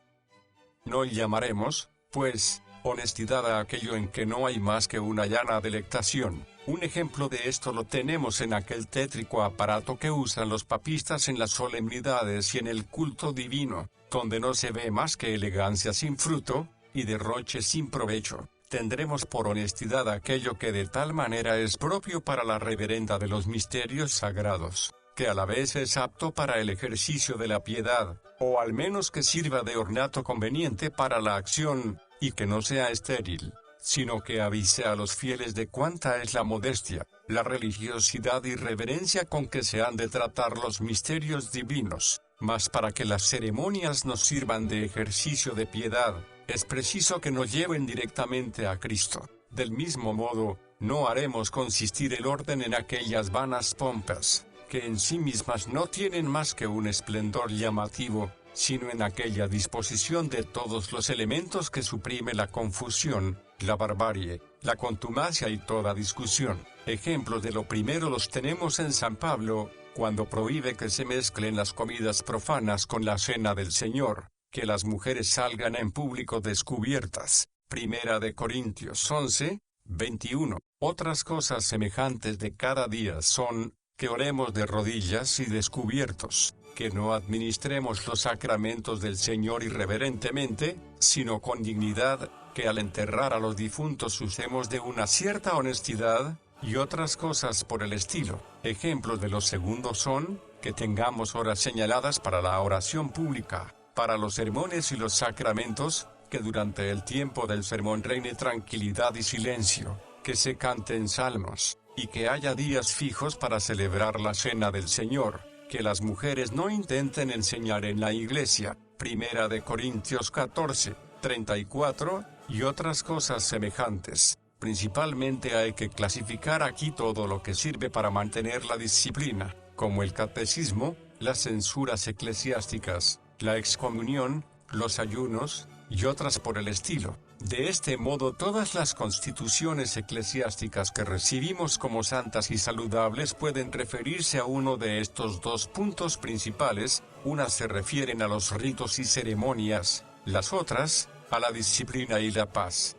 No llamaremos, pues, honestidad a aquello en que no hay más que una llana delectación. Un ejemplo de esto lo tenemos en aquel tétrico aparato que usan los papistas en las solemnidades y en el culto divino, donde no se ve más que elegancia sin fruto, y derroche sin provecho. Tendremos por honestidad aquello que de tal manera es propio para la reverenda de los misterios sagrados, que a la vez es apto para el ejercicio de la piedad, o al menos que sirva de ornato conveniente para la acción, y que no sea estéril, sino que avise a los fieles de cuánta es la modestia, la religiosidad y reverencia con que se han de tratar los misterios divinos. Mas para que las ceremonias nos sirvan de ejercicio de piedad, es preciso que nos lleven directamente a Cristo. Del mismo modo, no haremos consistir el orden en aquellas vanas pompas, que en sí mismas no tienen más que un esplendor llamativo, sino en aquella disposición de todos los elementos que suprime la confusión, la barbarie, la contumacia y toda discusión. Ejemplos de lo primero los tenemos en San Pablo, cuando prohíbe que se mezclen las comidas profanas con la cena del Señor, que las mujeres salgan en público descubiertas. Primera de Corintios 11, 21. Otras cosas semejantes de cada día son, que oremos de rodillas y descubiertos, que no administremos los sacramentos del Señor irreverentemente, sino con dignidad, que al enterrar a los difuntos usemos de una cierta honestidad, y otras cosas por el estilo. Ejemplos de los segundos son, que tengamos horas señaladas para la oración pública, para los sermones y los sacramentos, que durante el tiempo del sermón reine tranquilidad y silencio, que se canten salmos, y que haya días fijos para celebrar la cena del Señor, que las mujeres no intenten enseñar en la iglesia. Primera de Corintios 14, 34, y otras cosas semejantes. Principalmente hay que clasificar aquí todo lo que sirve para mantener la disciplina, como el catecismo, las censuras eclesiásticas, la excomunión, los ayunos, y otras por el estilo. De este modo todas las constituciones eclesiásticas que recibimos como santas y saludables pueden referirse a uno de estos dos puntos principales. Unas se refieren a los ritos y ceremonias, las otras, a la disciplina y la paz.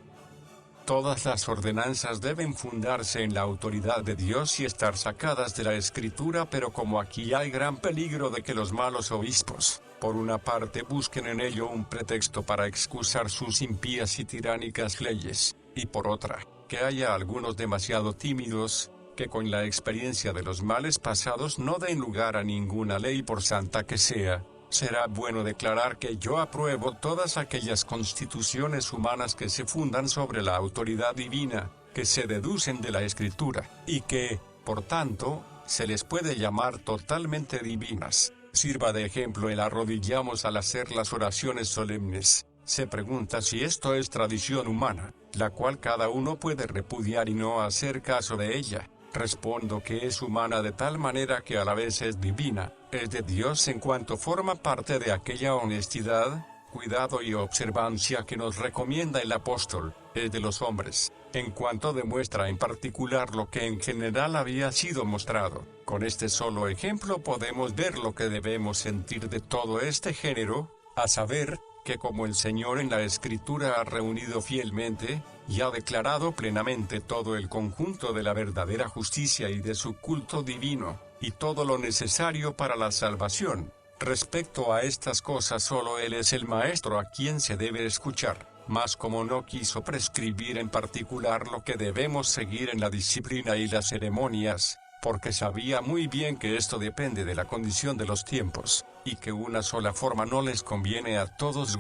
Todas las ordenanzas deben fundarse en la autoridad de Dios y estar sacadas de la Escritura, pero como aquí hay gran peligro de que los malos obispos, por una parte, busquen en ello un pretexto para excusar sus impías y tiránicas leyes, y por otra, que haya algunos demasiado tímidos, que con la experiencia de los males pasados no den lugar a ninguna ley por santa que sea, será bueno declarar que yo apruebo todas aquellas constituciones humanas que se fundan sobre la autoridad divina, que se deducen de la Escritura, y que, por tanto, se les puede llamar totalmente divinas. Sirva de ejemplo el arrodillamos al hacer las oraciones solemnes. Se pregunta si esto es tradición humana, la cual cada uno puede repudiar y no hacer caso de ella. Respondo que es humana de tal manera que a la vez es divina, es de Dios en cuanto forma parte de aquella honestidad, cuidado y observancia que nos recomienda el apóstol, es de los hombres, en cuanto demuestra en particular lo que en general había sido mostrado. Con este solo ejemplo podemos ver lo que debemos sentir de todo este género, a saber, que como el Señor en la Escritura ha reunido fielmente, y ha declarado plenamente todo el conjunto de la verdadera justicia y de su culto divino, y todo lo necesario para la salvación. Respecto a estas cosas solo Él es el Maestro a quien se debe escuchar, mas como no quiso prescribir en particular lo que debemos seguir en la disciplina y las ceremonias, porque sabía muy bien que esto depende de la condición de los tiempos, y que una sola forma no les conviene a todos.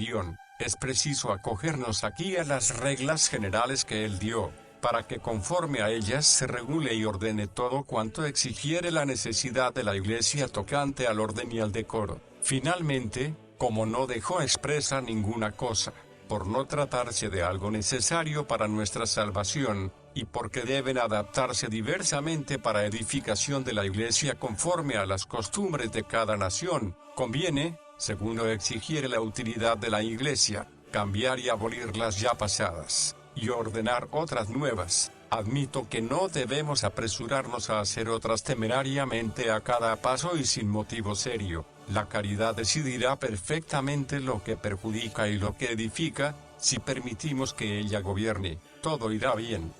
Es preciso acogernos aquí a las reglas generales que Él dio, para que conforme a ellas se regule y ordene todo cuanto exigiere la necesidad de la Iglesia tocante al orden y al decoro. Finalmente, como no dejó expresa ninguna cosa, por no tratarse de algo necesario para nuestra salvación, y porque deben adaptarse diversamente para edificación de la Iglesia conforme a las costumbres de cada nación, conviene, según lo exigiere la utilidad de la Iglesia, cambiar y abolir las ya pasadas, y ordenar otras nuevas. Admito que no debemos apresurarnos a hacer otras temerariamente a cada paso y sin motivo serio. La caridad decidirá perfectamente lo que perjudica y lo que edifica. Si permitimos que ella gobierne, todo irá bien.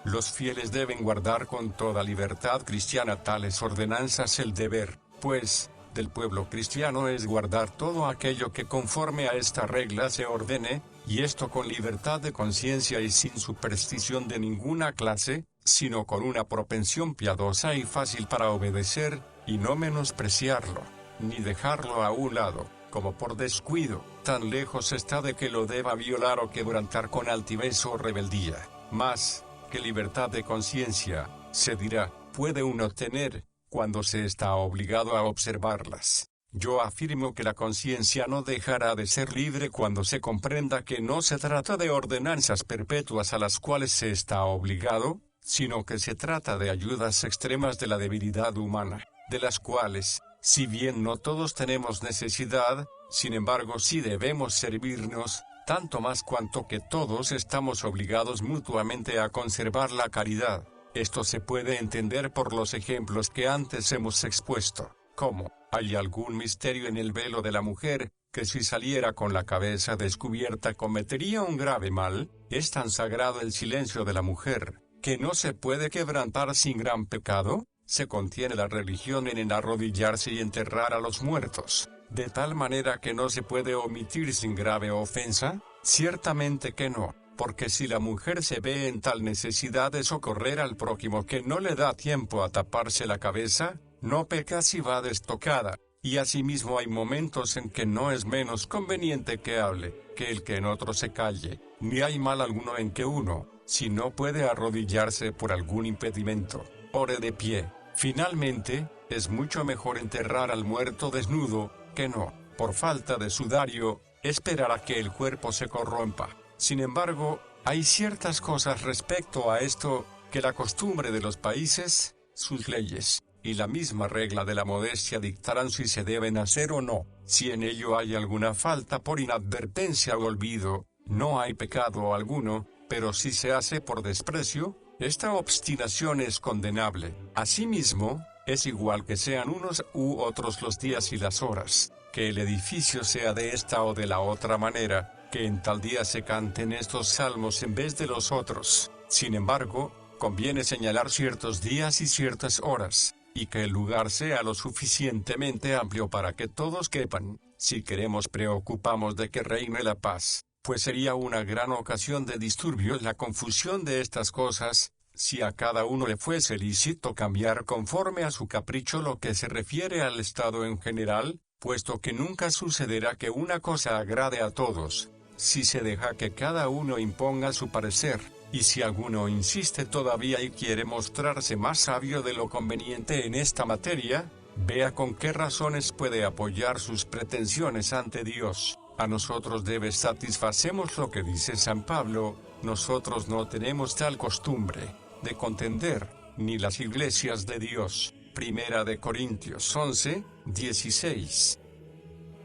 Los fieles deben guardar con toda libertad cristiana tales ordenanzas. El deber, pues, del pueblo cristiano es guardar todo aquello que conforme a esta regla se ordene, y esto con libertad de conciencia y sin superstición de ninguna clase, sino con una propensión piadosa y fácil para obedecer, y no menospreciarlo, ni dejarlo a un lado, como por descuido. Tan lejos está de que lo deba violar o quebrantar con altivez o rebeldía. Mas, ¿qué libertad de conciencia, se dirá, puede uno tener, cuando se está obligado a observarlas? Yo afirmo que la conciencia no dejará de ser libre cuando se comprenda que no se trata de ordenanzas perpetuas a las cuales se está obligado, sino que se trata de ayudas extremas de la debilidad humana, de las cuales, si bien no todos tenemos necesidad, sin embargo sí debemos servirnos, tanto más cuanto que todos estamos obligados mutuamente a conservar la caridad. Esto se puede entender por los ejemplos que antes hemos expuesto, como, hay algún misterio en el velo de la mujer, que si saliera con la cabeza descubierta cometería un grave mal. Es tan sagrado el silencio de la mujer, que no se puede quebrantar sin gran pecado. Se contiene la religión en arrodillarse y enterrar a los muertos, de tal manera que no se puede omitir sin grave ofensa. Ciertamente que no, porque si la mujer se ve en tal necesidad de socorrer al prójimo que no le da tiempo a taparse la cabeza, no peca si va destocada, y asimismo hay momentos en que no es menos conveniente que hable, que el que en otro se calle, ni hay mal alguno en que uno, si no puede arrodillarse por algún impedimento, ore de pie. Finalmente, es mucho mejor enterrar al muerto desnudo, que no, por falta de sudario, esperar a que el cuerpo se corrompa. Sin embargo, hay ciertas cosas respecto a esto, que la costumbre de los países, sus leyes, y la misma regla de la modestia dictarán si se deben hacer o no. Si en ello hay alguna falta por inadvertencia o olvido, no hay pecado alguno, pero si se hace por desprecio, esta obstinación es condenable. Asimismo, es igual que sean unos u otros los días y las horas, que el edificio sea de esta o de la otra manera, que en tal día se canten estos salmos en vez de los otros. Sin embargo, conviene señalar ciertos días y ciertas horas, y que el lugar sea lo suficientemente amplio para que todos quepan. Si queremos preocupamos de que reine la paz, pues sería una gran ocasión de disturbios la confusión de estas cosas, si a cada uno le fuese lícito cambiar conforme a su capricho lo que se refiere al Estado en general, puesto que nunca sucederá que una cosa agrade a todos, si se deja que cada uno imponga su parecer. Y si alguno insiste todavía y quiere mostrarse más sabio de lo conveniente en esta materia, vea con qué razones puede apoyar sus pretensiones ante Dios. A nosotros debe satisfacemos lo que dice San Pablo, nosotros no tenemos tal costumbre de contender, ni las iglesias de Dios. Primera de Corintios 11, 16.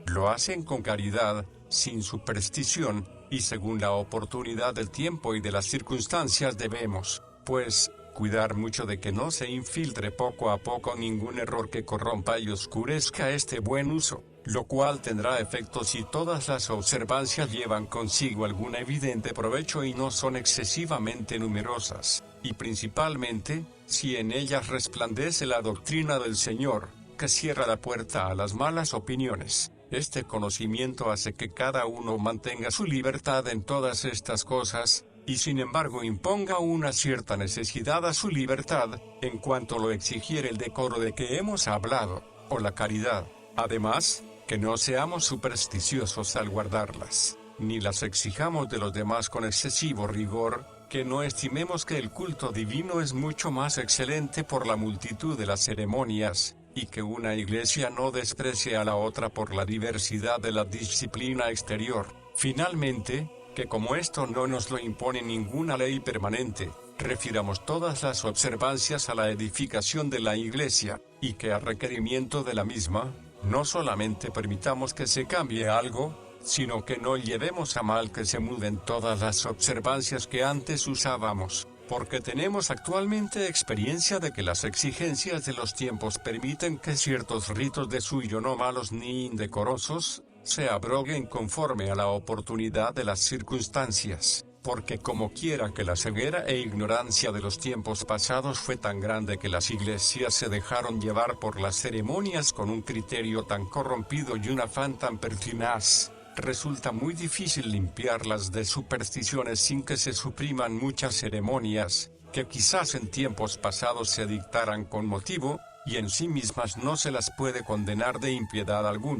Lo hacen con caridad, sin superstición, y según la oportunidad del tiempo y de las circunstancias debemos, pues, cuidar mucho de que no se infiltre poco a poco ningún error que corrompa y oscurezca este buen uso, lo cual tendrá efecto si todas las observancias llevan consigo algún evidente provecho y no son excesivamente numerosas, y principalmente, si en ellas resplandece la doctrina del Señor, que cierra la puerta a las malas opiniones. Este conocimiento hace que cada uno mantenga su libertad en todas estas cosas, y sin embargo imponga una cierta necesidad a su libertad, en cuanto lo exigiere el decoro de que hemos hablado, o la caridad. Además, que no seamos supersticiosos al guardarlas, ni las exijamos de los demás con excesivo rigor, que no estimemos que el culto divino es mucho más excelente por la multitud de las ceremonias, y que una iglesia no desprecie a la otra por la diversidad de la disciplina exterior. Finalmente, que como esto no nos lo impone ninguna ley permanente, refiramos todas las observancias a la edificación de la iglesia, y que a requerimiento de la misma, no solamente permitamos que se cambie algo, sino que no llevemos a mal que se muden todas las observancias que antes usábamos, porque tenemos actualmente experiencia de que las exigencias de los tiempos permiten que ciertos ritos de suyo no malos ni indecorosos, se abroguen conforme a la oportunidad de las circunstancias, porque como quiera que la ceguera e ignorancia de los tiempos pasados fue tan grande que las iglesias se dejaron llevar por las ceremonias con un criterio tan corrompido y un afán tan pertinaz, resulta muy difícil limpiarlas de supersticiones sin que se supriman muchas ceremonias, que quizás en tiempos pasados se dictaran con motivo, y en sí mismas no se las puede condenar de impiedad alguna,